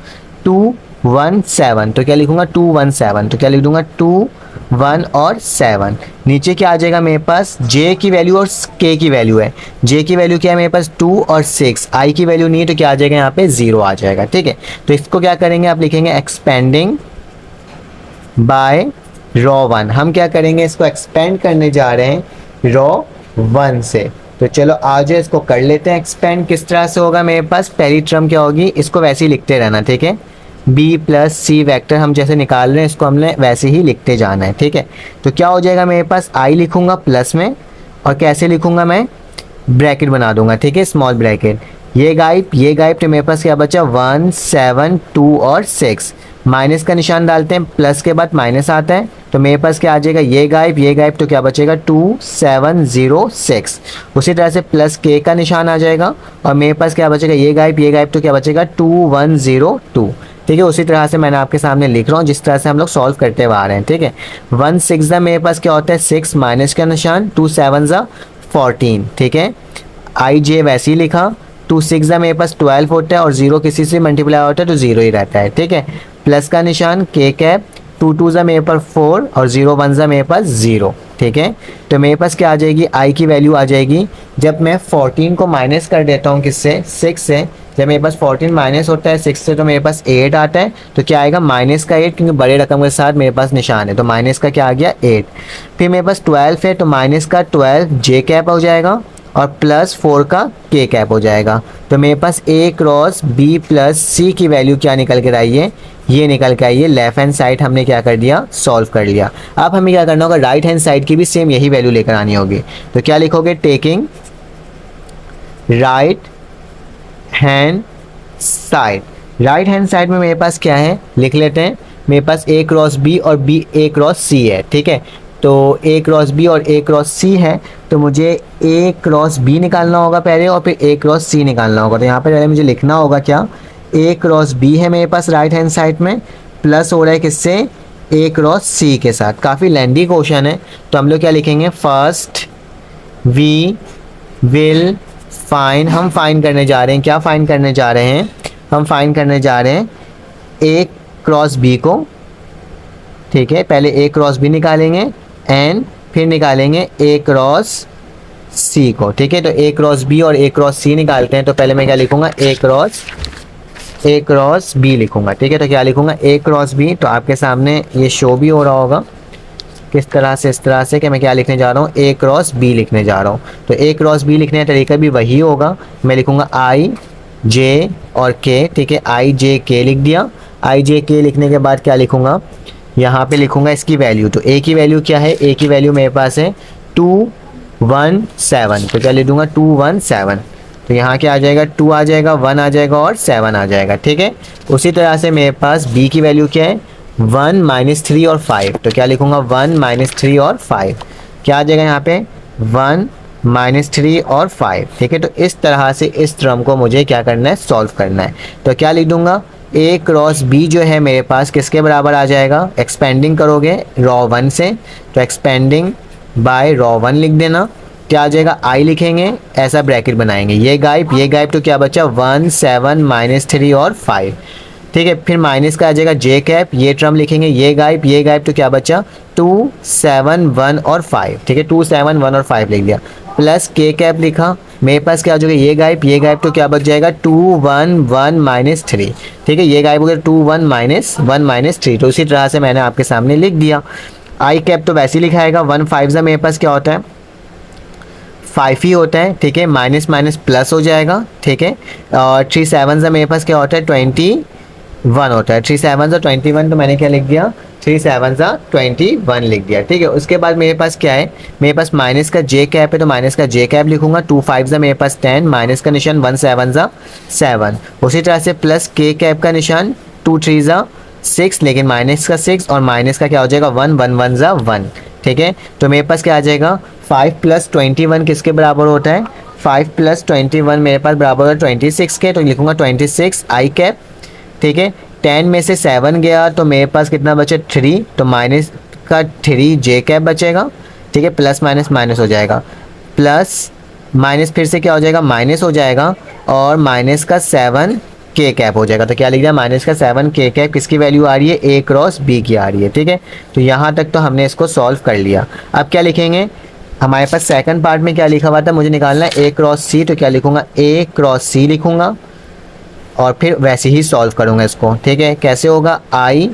[SPEAKER 1] 217 तो क्या लिखूंगा 217, तो क्या लिख दूंगा 2 1 और 7। नीचे क्या आ जाएगा मेरे पास, जे की वैल्यू और के की वैल्यू है। जे की वैल्यू क्या है मेरे पास 2 और 6, आई की वैल्यू नहीं है तो क्या आ जाएगा यहाँ पे 0 आ जाएगा। ठीक है, तो इसको क्या करेंगे, आप लिखेंगे एक्सपेंडिंग बाय रॉ 1। हम क्या करेंगे, इसको एक्सपेंड करने जा रहे हैं रॉ 1 से। तो चलो आज इसको कर लेते हैं एक्सपेंड। किस तरह से होगा, मेरे पास पहली टर्म क्या होगी, इसको वैसे ही लिखते रहना। ठीक है, b + c वेक्टर हम जैसे निकाल रहे हैं इसको हमने वैसे ही लिखते जाना है। ठीक है, तो क्या हो जाएगा, मेरे पास i लिखूंगा प्लस में, और कैसे लिखूंगा मैं, ब्रैकेट बना दूंगा। ठीक है, स्मॉल ब्रैकेट, ये गायब, तो मेरे पास क्या बचा 1 7 2 और 6। माइनस का निशान डालते हैं, प्लस के बाद माइनस आता है, तो मेरे पास क्या आ जाएगा, ये गायब, तो क्या बचेगा 2 7 0 6। उसी तरह से प्लस के का निशान आ जाएगा, और मेरे पास क्या बचेगा, ये गायब, तो क्या बचेगा 2 1 0 2। ठीक है, उसी तरह से मैंने आपके सामने लिख रहा हूँ जिस तरह से हम लोग सॉल्व करते हुए आ रहे हैं। ठीक है, 1 6 मेरे पास क्या होता है 6, माइनस का निशान, 2 7 14। ठीक है, आई जे वैसे ही लिखा, 2 6 मेरे पास 12 होता है, और 0 किसी से मल्टीप्लाई होता है तो 0 ही रहता है। ठीक है, प्लस का निशान के कैप, 2 2 मेरे पास 4, और 0 1 मेरे पास 0। ठीक है, तो मेरे पास क्या आ जाएगी, आई की वैल्यू आ जाएगी, जब मैं 14 को माइनस कर देता हूँ किससे, 6 से, जब मेरे पास 14 माइनस होता है 6 से तो मेरे पास 8 आता है, तो क्या आएगा -8, क्योंकि बड़े रकम के साथ मेरे पास निशान है, तो माइनस का क्या आ गया 8। फिर मेरे पास 12 है, तो माइनस का 12 जे कैप हो जाएगा, और +4 का के कैप हो जाएगा। तो मेरे पास a क्रॉस b + c की वैल्यू क्या निकल कर आई है, ये निकल के आई है। लेफ्ट हैंड साइड हमने क्या कर दिया, सॉल्व कर लिया। अब हमें क्या करना होगा, राइट हैंड साइड की भी सेम यही वैल्यू लेकर आनी होगी। तो क्या लिखोगे, टेकिंग राइट हैंड साइड में मेरे पास क्या है, लिख लेते हैं। मेरे पास a क्रॉस b और a क्रॉस c है। ठीक है, तो a क्रॉस b और a क्रॉस c है, तो मुझे a क्रॉस b निकालना होगा पहले, और फिर a क्रॉस c निकालना होगा। तो यहाँ पे पहले मुझे लिखना होगा क्या, a क्रॉस b है मेरे पास राइट हैंड साइड में, प्लस हो रहा है किससे, a क्रॉस c के साथ। काफ़ी लेंदी क्वेश्चन है, तो हम लोग क्या लिखेंगे, फर्स्ट वी विल फाइंड, हम फाइंड करने जा रहे हैं, क्या फाइंड करने जा रहे हैं, हम फाइंड करने जा रहे हैं a क्रॉस b को। ठीक है, पहले a क्रॉस b निकालेंगे, एंड फिर निकालेंगे a क्रॉस c को। ठीक है, तो a क्रॉस b और a क्रॉस c निकालते हैं, तो पहले मैं क्या लिखूंगा, a क्रॉस b लिखूंगा। ठीक है, तो क्या लिखूंगा, a क्रॉस b, तो आपके सामने ये शो भी हो रहा होगा किस तरह से, इस तरह से कि मैं क्या लिखने जा रहा हूँ, a क्रॉस b लिखने जा रहा हूँ। तो a क्रॉस b लिखने का तरीका भी वही होगा, मैं लिखूंगा i j और k। ठीक है, i j k लिख दिया। i j k लिखने के बाद क्या लिखूंगा, यहाँ पे लिखूंगा इसकी वैल्यू। तो a की वैल्यू क्या है, a की वैल्यू मेरे पास है 217, तो क्या लिख दूंगा 217। तो यहाँ क्या आ जाएगा, 2 आ जाएगा, 1 आ जाएगा और 7 आ जाएगा। ठीक है, उसी तरह से मेरे पास b की वैल्यू क्या है, 1 -3 और 5, तो क्या लिखूंगा 1 -3 और 5, क्या आ जाएगा यहाँ पे 1 -3 और 5। ठीक है, तो इस तरह से इस टर्म को मुझे क्या करना है, सॉल्व करना है। तो क्या लिख दूंगा, ए क्रॉस बी जो है मेरे पास किसके बराबर आ जाएगा, एक्सपेंडिंग करोगे रॉ 1 से, तो एक्सपेंडिंग बाय रॉ 1 लिख देना, क्या आ जाएगा आई लिखेंगे, ऐसा ब्रैकेट बनाएंगे, ये गायब तो क्या बचा 1 7 -3 और 5, ठीक है। फिर माइनस का आ जाएगा जे कैप, ये टर्म लिखेंगे, ये गायब तो क्या बचा 2 7 1 और 5, ठीक है, 2 7 1 और 5 लिख दिया, प्लस के कैप लिखा, मेरे पास क्या हो जाएगा ये गायब तो क्या बच जाएगा 2 1 1 -3, ठीक है, ये गायब हो गया 2 1 -3, तो उसी तरह से मैंने आपके सामने लिख दिया। आई कैप तो वैसे ही लिखाएगा, 1 5 से मेरे पास क्या होता है 5 ही होता है, ठीक है, माइनस माइनस प्लस हो जाएगा, ठीक है, और 3 7 से मेरे पास क्या होता है 21 होता है, 3 7 से 21, तो मैंने क्या लिख दिया 3 7 से 21 लिख दिया, ठीक है। उसके बाद मेरे पास क्या है, मेरे पास माइनस का जे कैप है, तो माइनस का जे कैप लिखूंगा, 2 5 से मेरे पास 10, माइनस का निशान 1 7 से 7, उसी तरह से प्लस के कैप का निशान 2 3 से 6, लेकिन माइनस का 6 और माइनस का क्या हो जाएगा 1 1 1 से 1, ठीक है। तो मेरे पास क्या आ जाएगा 5 + 21 किसके बराबर होता है, 5 + 21 मेरे पास बराबर है 26 के, तो लिखूंगा 26 आई कैप, ठीक है। 10 में से 7 गया तो मेरे पास कितना बचे 3, तो माइनस का 3 जे कैप बचेगा, ठीक है, प्लस माइनस माइनस हो जाएगा, प्लस माइनस फिर से क्या हो जाएगा माइनस हो जाएगा, और माइनस का 7 के कैप हो जाएगा, तो क्या लिख दिया माइनस का 7 के कैप किसकी वैल्यू आ रही है ए क्रॉस बी की आ रही है, ठीक है। तो यहाँ तक तो हमने इसको सॉल्व कर लिया। अब क्या लिखेंगे, हमारे पास सेकंड पार्ट में क्या लिखा हुआ था, मुझे निकालना है ए क्रॉस सी, तो क्या लिखूंगा ए क्रॉस सी लिखूंगा, और फिर वैसे ही सॉल्व करूंगा इसको, ठीक है। कैसे होगा आई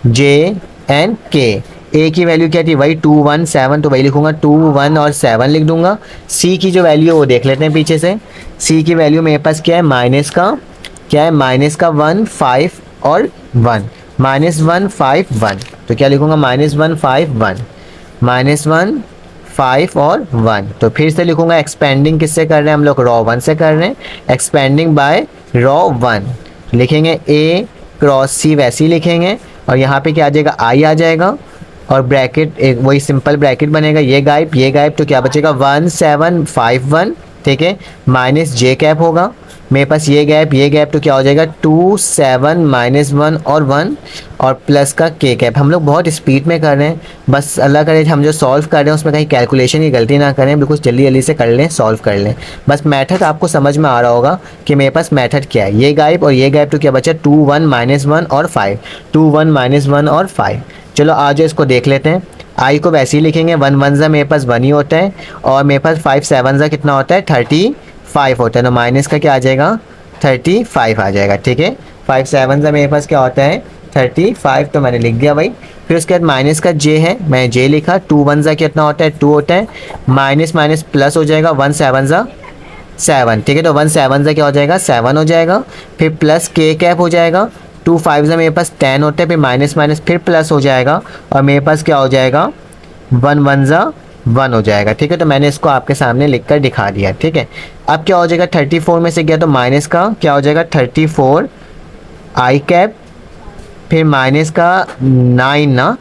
[SPEAKER 1] जे एन के, ए की वैल्यू क्या थी वही 2 1 7, तो वही लिखूंगा 2 1 और 7 लिख दूंगा। सी की जो वैल्यू है वो देख लेते हैं पीछे से, सी की वैल्यू मेरे पास क्या है माइनस का 1 5 और 1, -1 5 1, तो क्या लिखूंगा -1 5 1 5 और 1, तो फिर से लिखूंगा एक्सपेंडिंग किससे कर रहे हैं हम लोग रॉ 1 से कर रहे हैं, एक्सपेंडिंग बाय रॉ 1 लिखेंगे, ए क्रॉस सी वैसे ही लिखेंगे, और यहाँ पे क्या आ जाएगा आई आ जाएगा, और ब्रैकेट एक वही सिंपल ब्रैकेट बनेगा, ये गायब तो क्या बचेगा 1 7 5 1, ठीक है, माइनस जे कैप होगा, मेरे पास ये गैप तो क्या हो जाएगा 2 7 -1 और 1, और प्लस का के कैप। हम लोग बहुत स्पीड में कर रहे हैं, बस अल्लाह करे हम जो सॉल्व कर रहे हैं उसमें कहीं कैलकुलेशन की गलती ना करें, बिल्कुल जल्दी से कर लें, सॉल्व कर लें, बस मेथड आपको समझ में आ रहा होगा कि मेरे पास मेथड क्या है, ये गायब और ये गैप, तो क्या बचा 2 1 -1 और 5, 2 1 -1 और 5। चलो आज इसको देख लेते हैं। आई को वैसे ही लिखेंगे, 1 1 ज़ा मेरे पास 1 ही होता है, और मेरे पास 5 7 ज़ा कितना होता है 35 होता है, तो माइनस का क्या आ जाएगा 35 आ जाएगा, ठीक है। 5 7 ज़ा मेरे पास क्या होता है 35, तो मैंने लिख दिया भाई। फिर उसके बाद माइनस का जे है, मैं जे लिखा, 2 1 ज़ा कितना होता है 2 होता है, माइनस माइनस प्लस हो जाएगा 1 7 ज़ा 7, ठीक है, तो 1 7 ज़ा क्या हो जाएगा 7 हो जाएगा, फिर प्लस के कैप हो जाएगा, 2 5 ज़ा मेरे पास 10 होता है, फिर माइनस माइनस फिर प्लस हो जाएगा, और मेरे पास क्या हो जाएगा 1 1 ज़ा 1 हो जाएगा, ठीक है। तो मैंने इसको आपके सामने लिखकर दिखा दिया, ठीक है। अब क्या हो जाएगा 34 में से गया तो माइनस का क्या हो जाएगा 34 आई कैप, फिर माइनस का 9 ना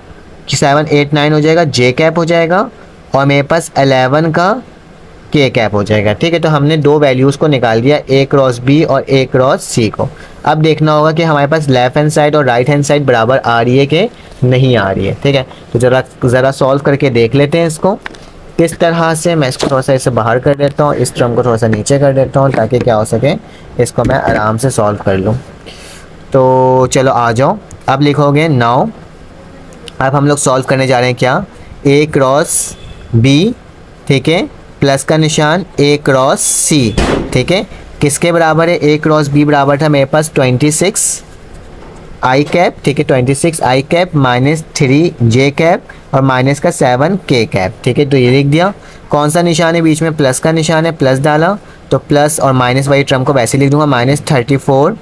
[SPEAKER 1] कि 7 8 9 हो जाएगा, जे कैप हो जाएगा, और मेरे पास 11 का के कैप हो जाएगा, ठीक है। तो हमने दो वैल्यूज़ को निकाल दिया, ए क्रॉस बी और ए क्रॉस सी को। अब देखना होगा कि हमारे पास लेफ़्ट हैंड साइड और राइट हैंड साइड बराबर आ रही है कि नहीं आ रही है, ठीक है। तो ज़रा सॉल्व करके देख लेते हैं इसको किस तरह से। मैं इसको थोड़ा सा इसे बाहर कर देता हूँ, इस टर्म को थोड़ा सा नीचे कर देता हूँ, ताकि क्या हो सके इसको मैं आराम से सॉल्व कर लूँ। तो चलो आ जाओ, अब लिखोगे नाउ, अब हम लोग सॉल्व करने जा रहे हैं क्या, ए क्रॉस बी, ठीक है, प्लस का निशान ए क्रॉस सी, ठीक है, किसके बराबर है ए क्रॉस बी बराबर था मेरे पास 26 आई कैप, ठीक है, 26 आई कैप -3 जे कैप और माइनस का 7 के कैप, ठीक है। तो ये लिख दिया, कौन सा निशान है बीच में प्लस का निशान है, प्लस डाला, तो प्लस और माइनस वाली टर्म को वैसे लिख दूंगा, -34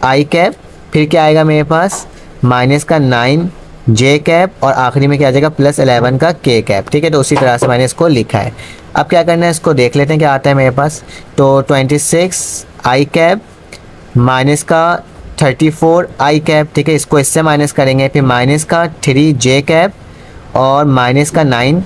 [SPEAKER 1] आई कैप, फिर क्या आएगा मेरे पास माइनस का 9 जे कैप, और आखिरी में क्या आ जाएगा +11 का के कैप, ठीक है। तो उसी तरह से मैंने इसको लिखा है। अब क्या करना है, इसको देख लेते हैं क्या आता है मेरे पास। तो 26 आई कैप माइनस का 34 आई कैप, ठीक है, इसको इससे माइनस करेंगे, फिर माइनस का 3 जे कैप और माइनस का 9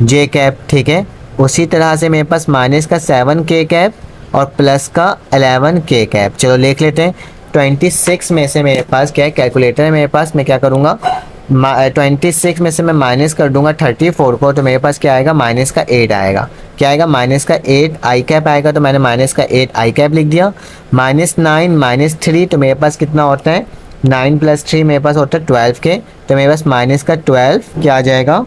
[SPEAKER 1] जे कैप, ठीक है। उसी तरह से मेरे पास माइनस का 7 के कैप और प्लस का 11 के कैप। चलो लिख लेते हैं, 26 में से मेरे पास क्या है, कैलकुलेटर है मेरे पास, मैं क्या करूँगा 26 में से मैं माइनस कर दूंगा 34 को, तो मेरे पास क्या आएगा, माइनस का 8 आएगा। क्या आएगा, माइनस का 8 आई कैप आएगा, तो मैंने माइनस का 8 आई कैप लिख दिया। -9 -3, तो मेरे पास कितना होता है, 9 + 3 मेरे पास होता है 12 के, तो मेरे पास माइनस का 12 क्या आ जाएगा,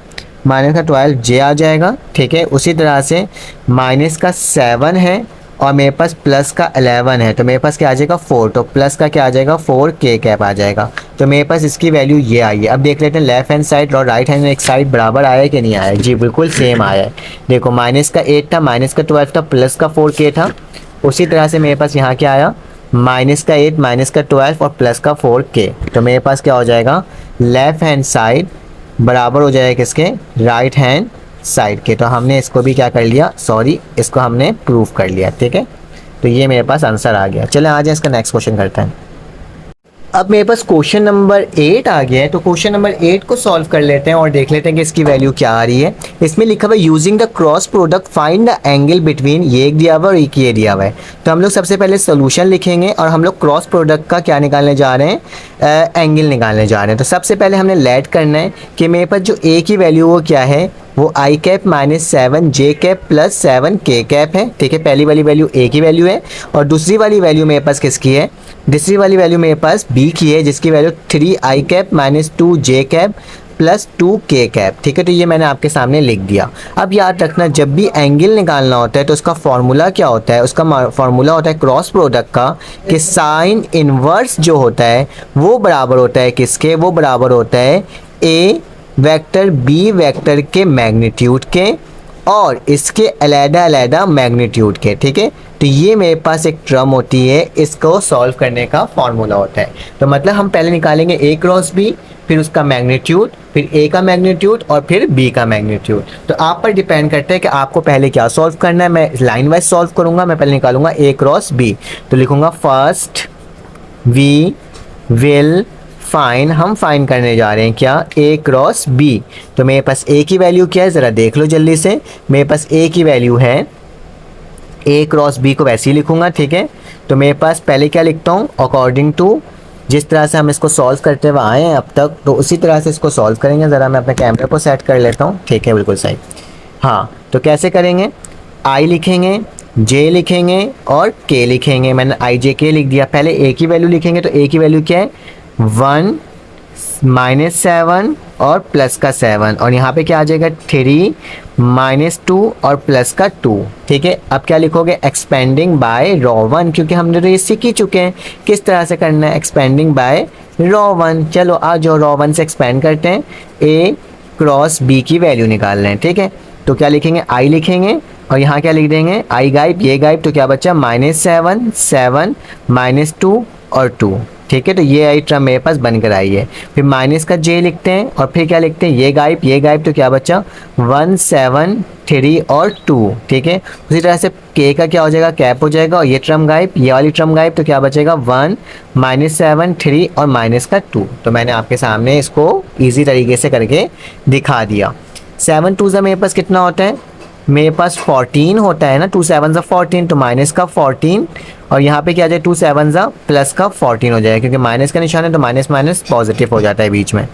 [SPEAKER 1] माइनस का 12 जे आ जाएगा। ठीक है, उसी तरह से माइनस का 7 है और मेरे पास प्लस का 11 है, तो मेरे पास क्या आ जाएगा 4, तो प्लस का क्या आ जाएगा 4 के कैप आ जाएगा। तो मेरे पास इसकी वैल्यू ये आई है। अब देख लेते हैं लेफ्ट हैंड साइड और राइट हैंड एक साइड बराबर आया है कि नहीं आया। जी बिल्कुल सेम आया है। देखो माइनस का 8 था, माइनस का 12 था, प्लस का 4 के था। उसी तरह से मेरे पास यहाँ क्या आया, माइनस का 8 माइनस का 12 और प्लस का 4 के। तो मेरे पास क्या हो जाएगा, लेफ्ट हैंड साइड बराबर हो जाएगा किसके, राइट हैंड साइड के। तो हमने इसको भी क्या कर लिया, सॉरी इसको हमने प्रूव कर लिया। ठीक है, तो ये मेरे पास आंसर आ गया। चले आ जाए इसका नेक्स्ट क्वेश्चन करते हैं। अब मेरे पास क्वेश्चन नंबर 8 आ गया है, तो क्वेश्चन नंबर 8 को सॉल्व कर लेते हैं और देख लेते हैं कि इसकी वैल्यू क्या आ रही है। इसमें लिखा हुआ है using the cross product find the angle between, ये एक दिया हुआ और एक ये दिया हुआ है। तो हम लोग सबसे पहले सोल्यूशन लिखेंगे और हम लोग क्रॉस प्रोडक्ट का क्या निकालने जा रहे हैं, एंगल निकालने जा रहे हैं। तो सबसे पहले हमने लेट करना है कि मेरे पास जो ए की वैल्यू वो क्या है, वो आई कैप -7 जे कैप प्लस 7 के कैप है। ठीक है, पहली वाली वैल्यू ए की वैल्यू है और दूसरी वाली वैल्यू मेरे पास किसकी है, दूसरी वाली वैल्यू मेरे पास बी की है, जिसकी वैल्यू 3 आई कैप -2 जे कैप प्लस 2 के कैप। ठीक है, तो ये मैंने आपके सामने लिख दिया। अब याद रखना जब भी एंगल निकालना होता है तो उसका फॉर्मूला क्या होता है, उसका फॉर्मूला होता है क्रॉस प्रोडक्ट का कि साइन इनवर्स जो होता है वो बराबर होता है किसके, वो बराबर होता है ए वेक्टर बी वेक्टर के मैग्नीट्यूड के और इसके अलग-अलग मैग्नीट्यूड के। ठीक है, तो ये मेरे पास एक टर्म होती है, इसको सॉल्व करने का फॉर्मूला होता है। तो मतलब हम पहले निकालेंगे ए क्रॉस बी, फिर उसका मैग्नीट्यूड, फिर ए का मैग्नीट्यूड और फिर बी का मैग्नीट्यूड। तो आप पर डिपेंड करता है कि आपको पहले क्या सॉल्व करना है। मैं लाइन वाइज सॉल्व करूंगा, मैं पहले निकालूंगा ए क्रॉस बी। तो लिखूंगा फर्स्ट वी विल फाइन, हम फाइन करने जा रहे हैं क्या, ए क्रॉस बी। तो मेरे पास ए की वैल्यू क्या है, ज़रा देख लो जल्दी से। मेरे पास ए की वैल्यू है, ए क्रॉस बी को वैसे ही लिखूंगा। ठीक है, तो मेरे पास पहले क्या लिखता हूँ, अकॉर्डिंग टू जिस तरह से हम इसको सॉल्व करते हुए आए हैं अब तक, तो उसी तरह से इसको सॉल्व करेंगे। ज़रा मैं अपने कैमरे को सेट कर लेता हूँ। ठीक है, बिल्कुल सही। हाँ, तो कैसे करेंगे, आई लिखेंगे, जे लिखेंगे और के लिखेंगे। मैंने आई जे के लिख दिया। पहले ए की वैल्यू लिखेंगे, तो ए की वैल्यू क्या है 1 -7 और प्लस का 7 और यहाँ पे क्या आ जाएगा 3 -2 और प्लस का 2। ठीक है, अब क्या लिखोगे, एक्सपेंडिंग बाय ρ1, क्योंकि हमने तो ये सीख ही चुके हैं किस तरह से करना है, एक्सपेंडिंग बाय ρ1। चलो आज जो ρ1 से एक्सपेंड करते हैं, ए क्रॉस बी की वैल्यू निकाल रहे हैं। ठीक है, तो क्या लिखेंगे, आई लिखेंगे और यहाँ क्या लिख देंगे, आई गायब ये गायब, तो क्या बचा -7 7 -2 और 2। ठीक है, तो ये आई टर्म मेरे पास बनकर आई है। फिर माइनस का जे लिखते हैं और फिर क्या लिखते हैं, ये गायब, तो क्या बचा 1 7 3 और 2। ठीक है, उसी तरह से के का क्या हो जाएगा, कैप हो जाएगा और ये टर्म गायब, ये वाली टर्म गायब, तो क्या बचेगा 1 -7 3 और माइनस का 2। तो मैंने आपके सामने इसको ईजी तरीके से करके दिखा दिया। 7 2 मेरे पास कितना होता है, मेरे पास 14 होता है ना, 2 7 14, तो माइनस का 14 और यहाँ पे क्या आ जाए 2 7 प्लस का 14 हो जाएगा, क्योंकि माइनस का निशान है तो माइनस माइनस पॉजिटिव हो जाता है बीच में।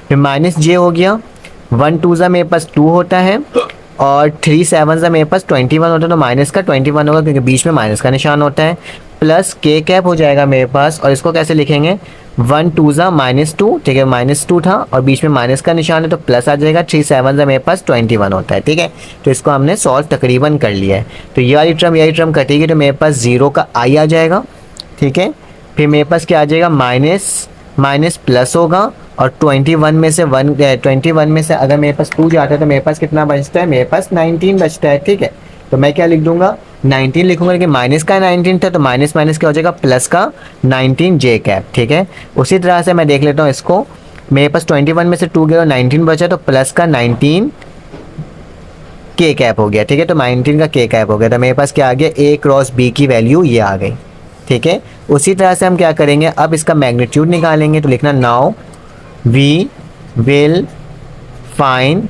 [SPEAKER 1] फिर माइनस जे हो गया, 1 2 मेरे पास 2 होता है और 3 7 मेरे पास 21 होता है, तो माइनस का 21 होगा क्योंकि बीच में माइनस का निशान होता है। प्लस के कैप हो जाएगा मेरे पास और इसको कैसे लिखेंगे, 1 2 -2। ठीक है, -2 था और बीच में माइनस का निशान है तो प्लस आ जाएगा। 3 7 मेरे पास 21 होता है। ठीक है, तो इसको हमने सॉल्व तकरीबन कर लिया है। तो ये वाली टर्म यही टर्म कटेगी तो मेरे पास 0 का आई आ जाएगा। ठीक है, फिर मेरे पास क्या आ जाएगा, माइनस प्लस होगा और 21 में से अगर मेरे पास 2 जाता है तो मेरे पास कितना बचता है, मेरे पास 19 बचता है। ठीक है, तो मैं क्या लिख दूंगा, 19 लिखूंगा, लेकिन माइनस का 19 था तो माइनस माइनस क्या हो जाएगा, प्लस का 19 जे कैप। ठीक है, उसी तरह से मैं देख लेता हूँ इसको, मेरे पास 21 में से 2 गया और 19 बचा तो प्लस का 19 के कैप हो गया। ठीक है, तो 19 का के कैप हो गया, तो मेरे पास क्या आ गया, ए क्रॉस बी की वैल्यू ये आ गई। ठीक है, उसी तरह से हम क्या करेंगे, अब इसका मैग्नीट्यूड निकालेंगे। तो लिखना now we will find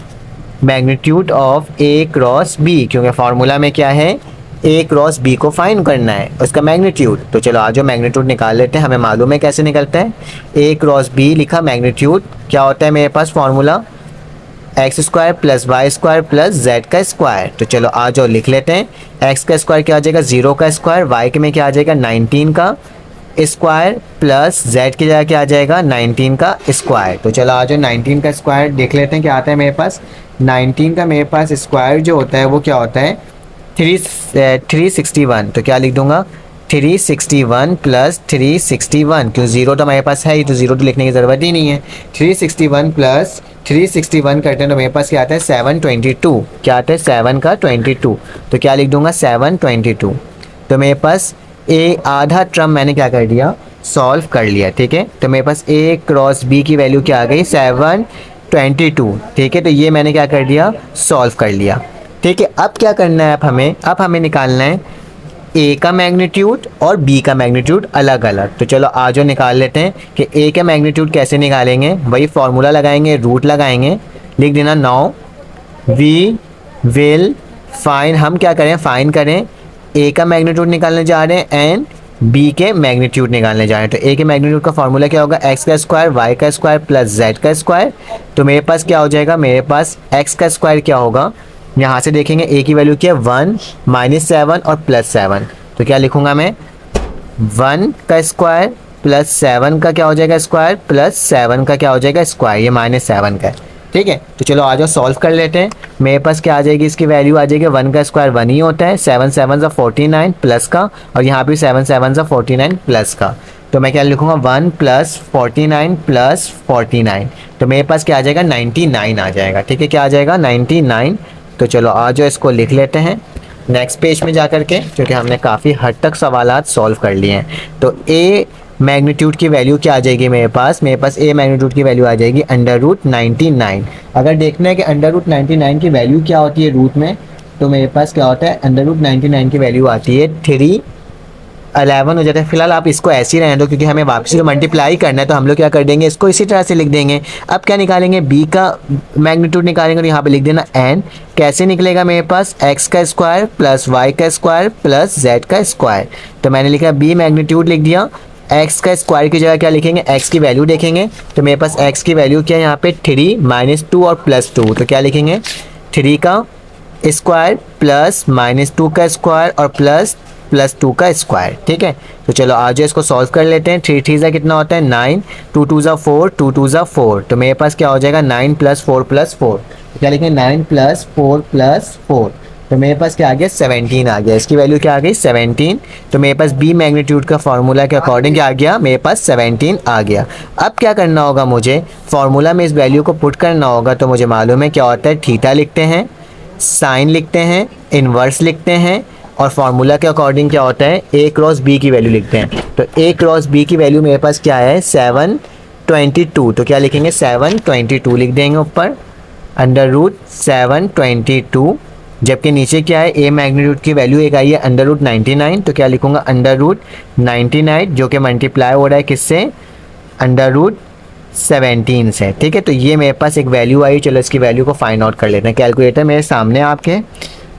[SPEAKER 1] magnitude of A cross B, क्योंकि फार्मूला में क्या है, ए क्रॉस बी को फाइंड करना है, उसका मैग्नीट्यूड। तो चलो आज मैग्नीट्यूड निकाल लेते हैं, हमें मालूम है कैसे निकलता है। ए क्रॉस बी लिखा, मैग्नीट्यूड क्या होता है मेरे पास formula, X square plus Y square plus Z का स्क्वायर। तो चलो आ जाओ लिख लेते हैं। एक्स का स्क्वायर क्या आ जाएगा 0 का स्क्वायर, वाई के में क्या आ जाएगा 19 का स्क्वायर प्लस जेड की जगह क्या आ जाएगा 19 का स्क्वायर। तो चलो आ जाओ 19 का स्क्वायर देख लेते हैं क्या आता है मेरे पास। 19 का मेरे पास स्क्वायर जो होता है वो क्या होता है 361। तो क्या लिख दूंगा 361 प्लस 361, क्यों 0 तो मेरे पास है ही, तो 0 तो लिखने की ज़रूरत ही नहीं है। 361 प्लस 361 करते हैं तो मेरे पास क्या आता है 722। क्या आता है 7 का 22, तो क्या लिख दूंगा 722। तो मेरे पास ए आधा टर्म मैंने क्या कर दिया सॉल्व कर लिया, ठीक है। तो मेरे पास ए क्रॉस बी की वैल्यू क्या आ गई 722, ठीक है। तो ये मैंने क्या कर दिया सॉल्व कर लिया, ठीक है। अब क्या करना है, अब हमें निकालना है ए का मैग्नीट्यूड और बी का मैग्नीट्यूड अलग अलग। तो चलो आज निकाल लेते हैं कि ए का मैग्नीट्यूड कैसे निकालेंगे। वही फॉर्मूला लगाएंगे, रूट लगाएंगे, लिख देना नाउ वी विल फाइंड, हम क्या करें फाइंड करें ए का मैग्नीट्यूड निकालने जा रहे हैं एंड बी के मैग्नीट्यूड निकालने जा रहे हैं। तो ए के मैग्नीट्यूड का फॉर्मूला क्या होगा एक्स का स्क्वायर वाई का स्क्वायर प्लस जेड का स्क्वायर। तो मेरे पास क्या हो जाएगा, मेरे पास एक्स का स्क्वायर क्या होगा, यहाँ से देखेंगे ए की वैल्यू क्या है 1 -7 और +7। तो क्या लिखूंगा मैं 1 का स्क्वायर प्लस 7 का क्या हो जाएगा स्क्वायर प्लस 7 का क्या हो जाएगा स्क्वायर, ये -7 का है, ठीक है। तो चलो आ जाओ सॉल्व कर लेते हैं। मेरे पास क्या आ जाएगी, इसकी वैल्यू आ जाएगी 1 का स्क्वायर 1 ही होता है, 7 7 49 प्लस का, और यहाँ पे 7 7 49 प्लस का। तो मैं क्या लिखूंगा 1 + 49 + 49। तो मेरे पास क्या आ जाएगा 99 आ जाएगा, ठीक है। क्या आ जाएगा 99। तो चलो आ जाओ इसको लिख लेते हैं नेक्स्ट पेज में जा कर के, क्योंकि हमने काफ़ी हद तक सवालात सॉल्व कर लिए हैं। तो ए मैग्नीट्यूड की वैल्यू क्या आ जाएगी मेरे पास ए मैग्नीट्यूड की वैल्यू आ जाएगी √99। अगर देखना है कि √99 की वैल्यू क्या होती है रूट में, तो मेरे पास क्या होता है √99 की वैल्यू आती है 311 हो जाता है। फिलहाल आप इसको ऐसे ही रहने दो, क्योंकि हमें वापसी को मल्टीप्लाई करना है, तो हम लोग क्या कर देंगे इसको इसी तरह से लिख देंगे। अब क्या निकालेंगे बी का मैग्नीट्यूड निकालेंगे, तो यहाँ पे लिख देना एन। कैसे निकलेगा मेरे पास एक्स का स्क्वायर प्लस वाई का स्क्वायर प्लस जेड का स्क्वायर। तो मैंने लिखा बी मैग्नीट्यूड लिख दिया, एक्स का स्क्वायर की जगह क्या लिखेंगे एक्स की वैल्यू देखेंगे। तो मेरे पास एक्स की वैल्यू क्या है यहाँ पे 3 -2 और +2। तो क्या लिखेंगे 3 का स्क्वायर प्लस -2 का स्क्वायर और +2 का स्क्वायर, ठीक है। तो चलो आज इसको सॉल्व कर लेते हैं। 3 3 कितना होता है 9, 2 2 4, 2 2 4। तो मेरे पास क्या हो जाएगा 9 + 4 + 4। तो क्या लिखेंगे 9 + 4 + 4। तो मेरे पास क्या आ गया 17 आ गया, इसकी वैल्यू क्या आ गई 17। तो मेरे पास बी मैग्नीट्यूड का फॉर्मूला के अकॉर्डिंग क्या आ गया मेरे पास 17 आ गया। अब क्या करना होगा, मुझे फॉर्मूला में इस वैल्यू को पुट करना होगा। तो मुझे मालूम है क्या होता है, थीटा लिखते हैं, साइन लिखते हैं, इन्वर्स लिखते हैं, और फार्मूला के अकॉर्डिंग क्या होता है ए क्रॉस बी की वैल्यू लिखते हैं। तो ए क्रॉस बी की वैल्यू मेरे पास क्या है 722। तो क्या लिखेंगे 722 लिख देंगे ऊपर √722, जबकि नीचे क्या है ए मैग्नीट्यूड की वैल्यू एक आई है √99। तो क्या लिखूंगा √99, जो कि मल्टीप्लाई हो रहा है किससे √17 से, ठीक है। तो ये मेरे पास एक वैल्यू आई, चलो इसकी वैल्यू को फाइंड आउट कर लेते हैं। कैलकुलेटर मेरे सामने आपके,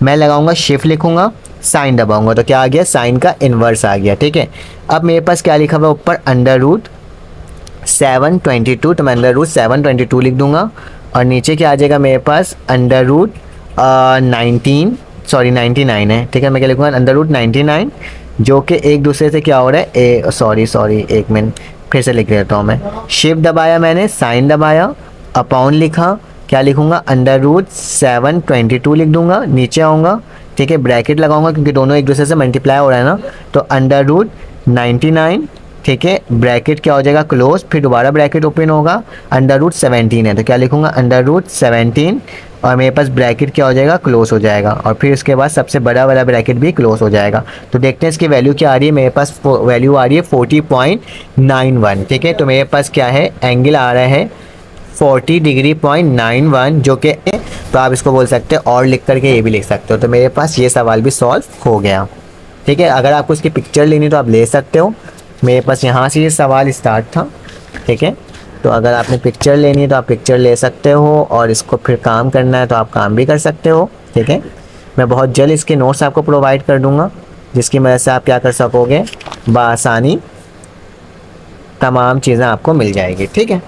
[SPEAKER 1] मैं लगाऊंगा शिफ्ट लिखूंगा, साइन दबाऊंगा, तो क्या आ गया साइन का इन्वर्स आ गया, ठीक है। अब मेरे पास क्या लिखा हुआ ऊपर √722। तो मैं √722 लिख दूंगा, और नीचे क्या आ जाएगा मेरे पास √99 है, ठीक है। मैं क्या लिखूंगा √99, जो कि एक दूसरे से क्या हो रहा है सॉरी एक मिनट फिर से लिख देता हूँ मैं। शिफ्ट दबाया मैंने, साइन दबाया, अपॉन लिखा, क्या लिखूंगा √722 लिख दूंगा, नीचे आऊँगा, ठीक है, ब्रैकेट लगाऊंगा क्योंकि दोनों एक दूसरे से मल्टीप्लाई हो रहा है ना। तो √99, ठीक है, ब्रैकेट क्या हो जाएगा क्लोज, फिर दोबारा ब्रैकेट ओपन होगा, √17 है, तो क्या लिखूंगा √17, और मेरे पास ब्रैकेट क्या हो जाएगा क्लोज हो जाएगा, और फिर उसके बाद सबसे बड़ा वाला ब्रैकेट भी क्लोज हो जाएगा। तो देखते हैं इसकी वैल्यू क्या आ रही है, मेरे पास वैल्यू आ रही है 40.91, ठीक है। तो मेरे पास क्या है एंगल आ रहा है 40°.91, जो कि तो आप इसको बोल सकते हैं और लिख करके ये भी लिख सकते हो। तो मेरे पास ये सवाल भी सॉल्व हो गया, ठीक है। अगर आपको इसकी पिक्चर लेनी तो आप ले सकते हो, मेरे पास यहाँ से ये सवाल स्टार्ट था, ठीक है। तो अगर आपने पिक्चर लेनी है तो आप पिक्चर ले सकते हो, और इसको फिर काम करना है तो आप काम भी कर सकते हो, ठीक है। मैं बहुत जल्द इसके नोट्स आपको प्रोवाइड कर दूंगा, जिसकी मदद से आप क्या कर सकोगे, बआसानी तमाम चीज़ें आपको मिल जाएगी। ठीक है,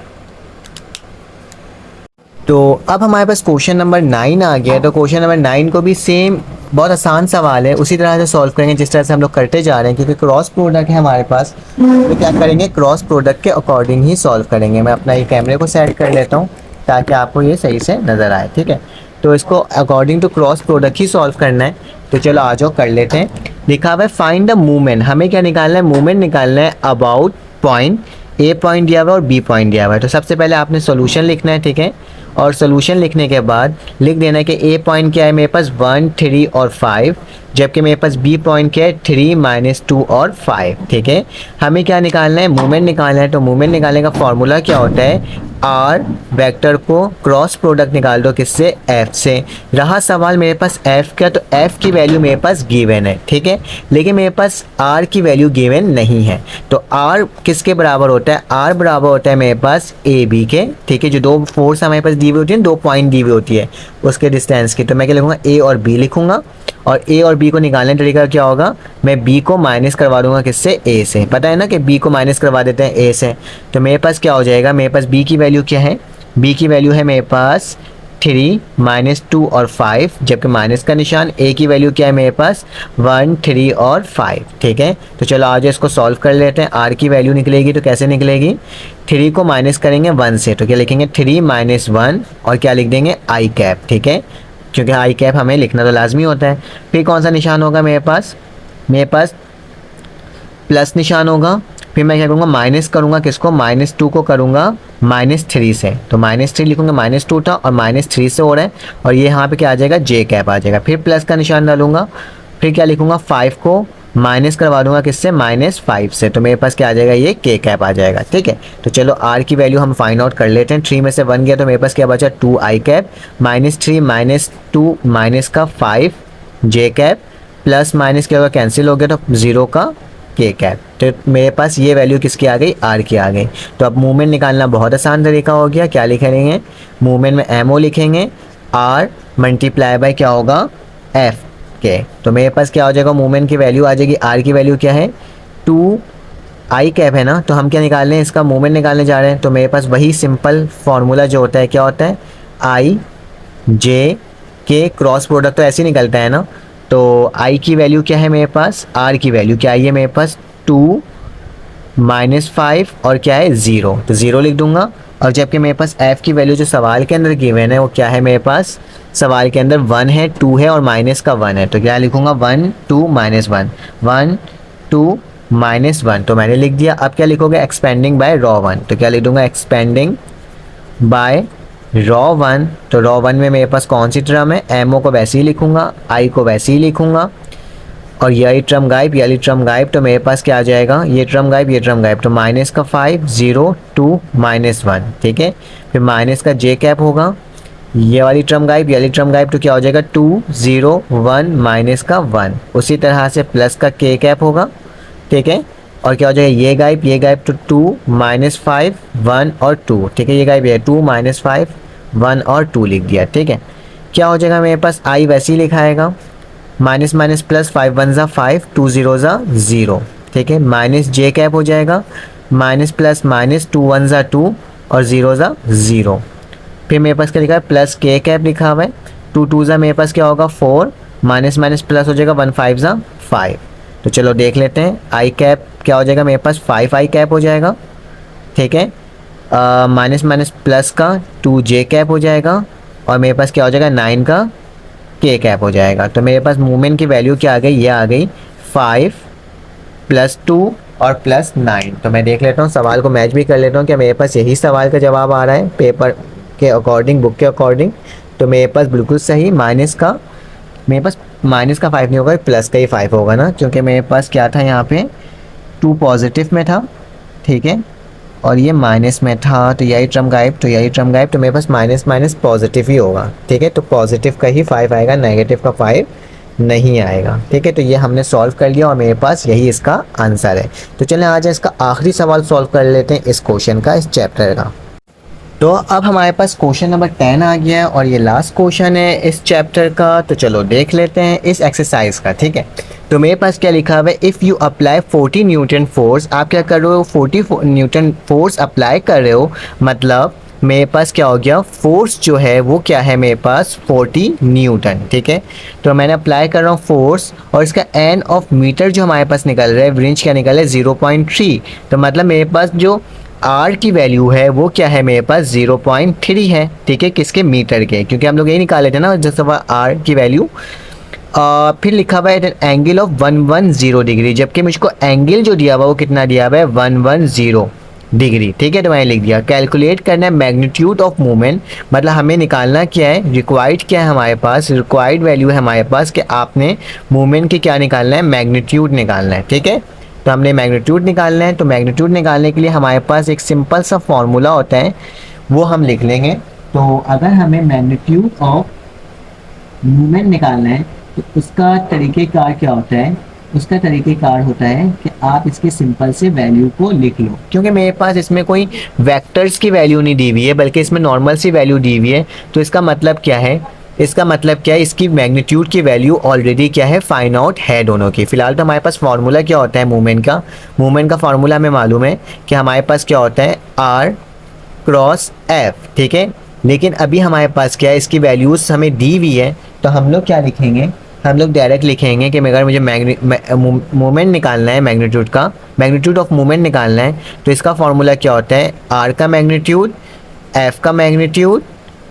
[SPEAKER 1] तो अब हमारे पास क्वेश्चन नंबर 9 आ गया। तो क्वेश्चन नंबर 9 को भी सेम बहुत आसान सवाल है, उसी तरह से सॉल्व करेंगे जिस तरह से हम लोग करते जा रहे हैं, क्योंकि क्रॉस प्रोडक्ट है हमारे पास। तो क्या करेंगे, क्रॉस प्रोडक्ट के अकॉर्डिंग ही सॉल्व करेंगे। मैं अपना ये कैमरे को सेट कर लेता हूँ ताकि आपको ये सही से नज़र आए। ठीक है, तो इसको अकॉर्डिंग टू क्रॉस प्रोडक्ट ही सॉल्व करना है। तो चलो आ जाओ कर लेते हैं। लिखा हुआ है फाइंड द मूवमेंट, हमें क्या निकालना है, मूवमेंट निकालना है अबाउट पॉइंट, ए पॉइंट दिया हुआ है और बी पॉइंट दिया हुआ है। तो सबसे पहले आपने सोल्यूशन लिखना है। ठीक है, और सोल्यूशन लिखने के बाद लिख देना है कि ए पॉइंट क्या है मेरे पास 1, 3 और 5, जबकि मेरे पास बी पॉइंट क्या है 3, -2 और 5। ठीक है, हमें क्या निकालना है, मूवमेंट निकालना है। तो मूवमेंट निकालने का फॉर्मूला क्या होता है, आर वेक्टर को क्रॉस प्रोडक्ट निकाल दो किससे, एफ से। रहा सवाल मेरे पास एफ का, तो एफ की वैल्यू मेरे पास गिवन है। ठीक है, लेकिन मेरे पास आर की वैल्यू गिवन नहीं है। तो आर किसके बराबर होता है, आर बराबर होता है मेरे पास ए बी के। ठीक है, जो दो फोर्स हमारे पास दी हुई होती है, 2 पॉइंट दी हुई होती है उसके डिस्टेंस की। तो मैं क्या लिखूंगा, ए और बी लिखूंगा, और ए और बी को निकालने का तरीका क्या होगा, मैं बी को माइनस करवा दूंगा किससे, ए से। पता है ना कि बी को माइनस करवा देते हैं ए से। तो मेरे पास क्या हो जाएगा, मेरे पास बी की वैल्यू क्या है, बी की वैल्यू है मेरे पास 3, -2 और 5, जबकि माइनस का निशान। ए की वैल्यू क्या है मेरे पास 1, 3 और 5। ठीक है, तो चलो आज इसको सॉल्व कर लेते हैं। आर की वैल्यू निकलेगी तो कैसे निकलेगी, 3 को माइनस करेंगे 1 से, तो क्या लिखेंगे 3 - 1 और क्या लिख देंगे आई कैप। ठीक है, क्योंकि आई कैप हमें लिखना तो लाजमी होता है। फिर कौन सा निशान होगा मेरे पास प्लस निशान होगा। फिर मैं क्या करूँगा, माइनस करूँगा किसको, -2 को करूँगा -3 से। तो -3 लिखूँगा, -2 था और -3 से हो रहा है, और ये यहाँ पे क्या आ जाएगा, जे कैप आ जाएगा। फिर प्लस का निशान डालूंगा, फिर क्या लिखूँगा, 5 को माइनस करवा दूंगा किससे, -5 से। तो मेरे पास क्या आ जाएगा, ये के कैप आ जाएगा। ठीक है, तो चलो आर की वैल्यू हम फाइंड आउट कर लेते हैं। 3 में से 1 गया तो मेरे पास क्या बचा, 2 आई कैप, -3 - 2 माइनस का 5 जे कैप, प्लस माइनस क्या होगा, कैंसिल हो गया तो 0 का के कैप। तो मेरे पास ये वैल्यू किसकी आ गई, आर की आ गई। तो अब मूवमेंट निकालना बहुत आसान तरीका हो गया। क्या लिखेंगे, मूवमेंट में एम ओ लिखेंगे, आर मल्टीप्लाई बाय क्या होगा, एफ के। तो मेरे पास क्या हो जाएगा, मूवमेंट की वैल्यू आ जाएगी, आर की वैल्यू क्या है 2 आई कैप है ना। तो हम क्या निकालने हैं, इसका मूवमेंट निकालने जा रहे हैं। तो मेरे पास वही सिंपल फार्मूला जो होता है, क्या होता है, आई जे के क्रॉस प्रोडक्ट तो ऐसे ही निकलता है ना। तो आई की वैल्यू क्या है मेरे पास, आर की वैल्यू क्या आई है मेरे पास 2 -5 और क्या है 0, तो 0 लिख दूंगा। और जबकि मेरे पास एफ की वैल्यू जो सवाल के अंदर गिवन है वो क्या है, मेरे पास सवाल के अंदर 1 है, 2 है और माइनस का 1 है। तो क्या लिखूंगा, 1 2 -1, 1 2 -1, तो मैंने लिख दिया। अब क्या लिखोगे, एक्सपेंडिंग बाय रॉ 1, तो क्या लिख दूंगा, एक्सपेंडिंग बाय रॉ 1। तो रॉ 1 में मेरे पास कौन सी टर्म है, एम ओ को वैसे ही लिखूंगा, आई को वैसे ही लिखूंगा, और यही टर्म गायब, यही टर्म गायब। तो मेरे पास क्या आ जाएगा, ये टर्म गायब, ये टर्म गायब, तो माइनस का 5 0 2 -1। ठीक है, फिर माइनस का जे कैप होगा, ये वाली टर्म गायब, ये वाली टर्म गायब, तो क्या हो जाएगा 2 0 1 माइनस का 1। उसी तरह से प्लस का के कैप होगा। ठीक है, और क्या हो जाएगा, ये गायब, तो 2 -5 1 और 2। ठीक है, ये गायब है, 2 -5 1 और 2 लिख दिया। ठीक है, क्या हो जाएगा मेरे पास, आई वैसे ही लिखाएगा, माइनस माइनस प्लस 5 1 ज़ा 5 2 0 ज़ा 0। ठीक है, माइनस जे कैप हो जाएगा, माइनस प्लस माइनस 2 1 ज़ा 2 और 0 ज़ा 0। फिर मेरे पास क्या लिखा है, प्लस के कैप लिखा हुआ है, 2 2 ज़ा मेरे पास क्या होगा 4, माइनस माइनस प्लस हो जाएगा 1 5 ज़ा 5। तो चलो देख लेते हैं, आई कैप क्या हो जाएगा मेरे पास 5 आई कैप हो जाएगा। ठीक है, माइनस माइनस प्लस का 2 जे कैप हो जाएगा, और मेरे पास क्या हो जाएगा 9 का के कैप हो जाएगा। तो मेरे पास मूवमेंट की वैल्यू क्या आ गई, ये आ गई 5 + 2 और +9। तो मैं देख लेता हूँ, सवाल को मैच भी कर लेता हूँ क्या मेरे पास यही सवाल का जवाब आ रहा है पेपर के अकॉर्डिंग, बुक के अकॉर्डिंग। तो मेरे पास बिल्कुल सही, मेरे पास माइनस का 5 नहीं होगा, प्लस का ही 5 होगा ना, क्योंकि मेरे पास क्या था यहाँ पे 2 पॉजिटिव में था। ठीक है, और ये माइनस में था, तो यही टर्म गायब, तो यही टर्म गायब, तो मेरे पास माइनस माइनस पॉजिटिव ही होगा। ठीक है, तो पॉजिटिव का ही 5 आएगा, नेगेटिव का 5 नहीं आएगा। ठीक है, तो ये हमने सॉल्व कर लिया और मेरे पास यही इसका आंसर है। तो चलें आज इसका आखिरी सवाल सॉल्व कर लेते हैं इस क्वेश्चन का, इस चैप्टर का। तो अब हमारे पास क्वेश्चन नंबर 10 आ गया है और ये लास्ट क्वेश्चन है इस चैप्टर का। तो चलो देख लेते हैं इस एक्सरसाइज का, ठीक है। तो मेरे पास क्या लिखा हुआ है, if you apply 40 Newton force, आप क्या कर रहे हो 40 न्यूटन फोर्स अप्लाई कर रहे हो, मतलब मेरे पास क्या हो गया, फोर्स जो है वो क्या है मेरे पास 40 न्यूटन, ठीक है। तो मैंने अप्लाई कर रहा हूँ फोर्स और इसका एन ऑफ मीटर जो हमारे पास निकल रहा है, रेंज क्या निकल रहा है 0.3। तो मतलब मेरे पास जो आर की वैल्यू है वो क्या है मेरे पास 0.3 है, ठीक है, किसके, मीटर के, क्योंकि हम लोग यही निकाले थे ना जैसे आर की वैल्यू। फिर लिखा हुआ है एंगल ऑफ 110 डिग्री, जबकि मुझको एंगल जो दिया हुआ वो कितना दिया हुआ है 110 डिग्री, ठीक है। तो मैंने लिख दिया कैलकुलेट करना है मैग्नीट्यूड ऑफ मूवमेंट, मतलब हमें निकालना क्या है, रिक्वायर्ड क्या है हमारे पास, रिक्वायर्ड वैल्यू है हमारे पास कि आपने मूवमेंट की क्या निकालना है, मैग्नीट्यूड निकालना है, ठीक है। तो हमने मैग्नीट्यूड निकालना है, तो मैग्नीट्यूड निकालने के लिए हमारे पास एक सिंपल सा फॉर्मूला होता है, वो हम लिख लेंगे। तो अगर हमें मैग्नीट्यूड ऑफ मूवमेंट निकालना है तो उसका तरीक़ेकार क्या होता है, उसका तरीक़ेकार होता है कि आप इसके सिंपल से वैल्यू को लिख लो, क्योंकि मेरे पास इसमें कोई वेक्टर्स की वैल्यू नहीं दी हुई है बल्कि इसमें नॉर्मल सी वैल्यू दी हुई है। तो इसका मतलब क्या है, इसका मतलब क्या है, इसकी मैग्नीट्यूड की वैल्यू ऑलरेडी क्या है, फाइंड आउट है दोनों की। फिलहाल तो हमारे पास फार्मूला क्या होता है मूवमेंट का फार्मूला हमें मालूम है कि हमारे पास क्या होता है आर क्रॉस एफ, ठीक है। लेकिन अभी हमारे पास क्या है, इसकी वैल्यूज़ हमें दी हुई है, तो हम लोग क्या लिखेंगे, हम लोग डायरेक्ट लिखेंगे कि अगर मुझे मूवमेंट निकालना है, मैग्नीट्यूड ऑफ मूवमेंट निकालना है, तो इसका फार्मूला क्या होता है, आर का मैग्नीट्यूड, एफ का मैग्नीट्यूड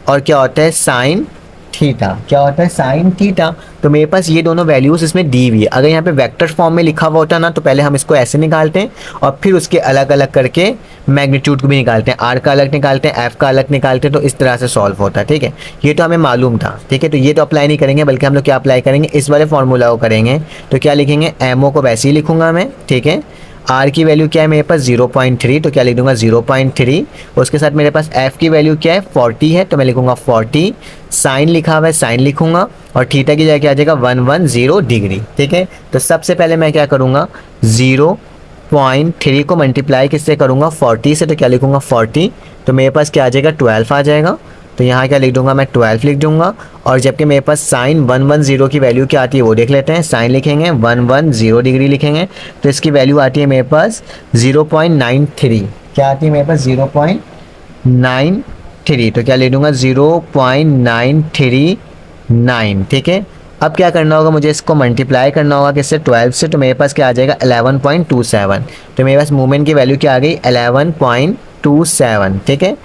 [SPEAKER 1] और क्या होता है साइन थीटा, क्या होता है साइन थीटा। तो मेरे पास ये दोनों वैल्यूज़ इसमें दी हुई है। अगर यहाँ पे वेक्टर फॉर्म में लिखा हुआ होता ना तो पहले हम इसको ऐसे निकालते हैं और फिर उसके अलग अलग करके मैग्नीट्यूड को भी निकालते हैं, आर का अलग निकालते हैं, एफ का अलग निकालते हैं, तो इस तरह से सॉल्व होता है, ठीक है। ये तो हमें मालूम था, ठीक है। तो ये तो अप्लाई नहीं करेंगे बल्कि हम लोग क्या अप्लाई करेंगे, इस वाले फॉर्मूला को करेंगे। तो क्या लिखेंगे, एम ओ को वैसे ही लिखूंगा मैं, ठीक है। आर की वैल्यू क्या है मेरे पास 0.3, तो क्या लिख दूंगा 0.3। उसके साथ मेरे पास एफ की वैल्यू क्या है 40 है, तो मैं लिखूंगा 40। साइन लिखा हुआ है, साइन लिखूंगा और थीटा की जगह क्या आ जाएगा 110 डिग्री, ठीक है। तो सबसे पहले मैं क्या करूंगा 0.3 को मल्टीप्लाई किससे करूंगा 40 से, तो क्या लिखूंगा 40। तो मेरे पास क्या आ जाएगा 12 आ जाएगा। तो यहाँ क्या लिख दूंगा मैं 12 लिख दूंगा। और जबकि मेरे पास साइन 110 की वैल्यू क्या आती है वो देख लेते हैं। साइन लिखेंगे 110 डिग्री लिखेंगे, तो इसकी वैल्यू आती है मेरे पास 0.93। क्या आती है मेरे पास 0.93, तो क्या ले दूंगा 0.939, ठीक है। अब क्या करना होगा, मुझे इसको मल्टीप्लाई करना होगा किससे 12 से, तो मेरे पास क्या आ जाएगा 11.27। तो मेरे पास मूवमेंट की वैल्यू क्या आ गई 11.27, ठीक है,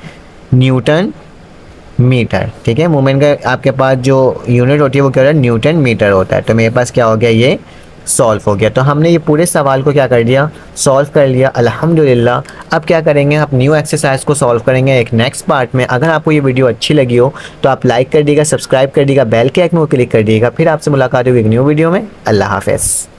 [SPEAKER 1] न्यूटन मीटर, ठीक है। मूवमेंट का आपके पास जो यूनिट होती है वो क्या होता है न्यूटन मीटर होता है। तो मेरे पास क्या हो गया, ये सॉल्व हो गया। तो हमने ये पूरे सवाल को क्या कर दिया, सॉल्व कर लिया अल्हम्दुलिल्लाह। अब क्या करेंगे, आप न्यू एक्सरसाइज को सॉल्व करेंगे एक नेक्स्ट पार्ट में। अगर आपको ये वीडियो अच्छी लगी हो तो आप लाइक कर दीजिएगा, सब्सक्राइब कर दीजिएगा, बेल के आइकन को क्लिक कर दीजिएगा। फिर आपसे मुलाकात होगी एक न्यू वीडियो में। अल्लाह हाफ़िज़।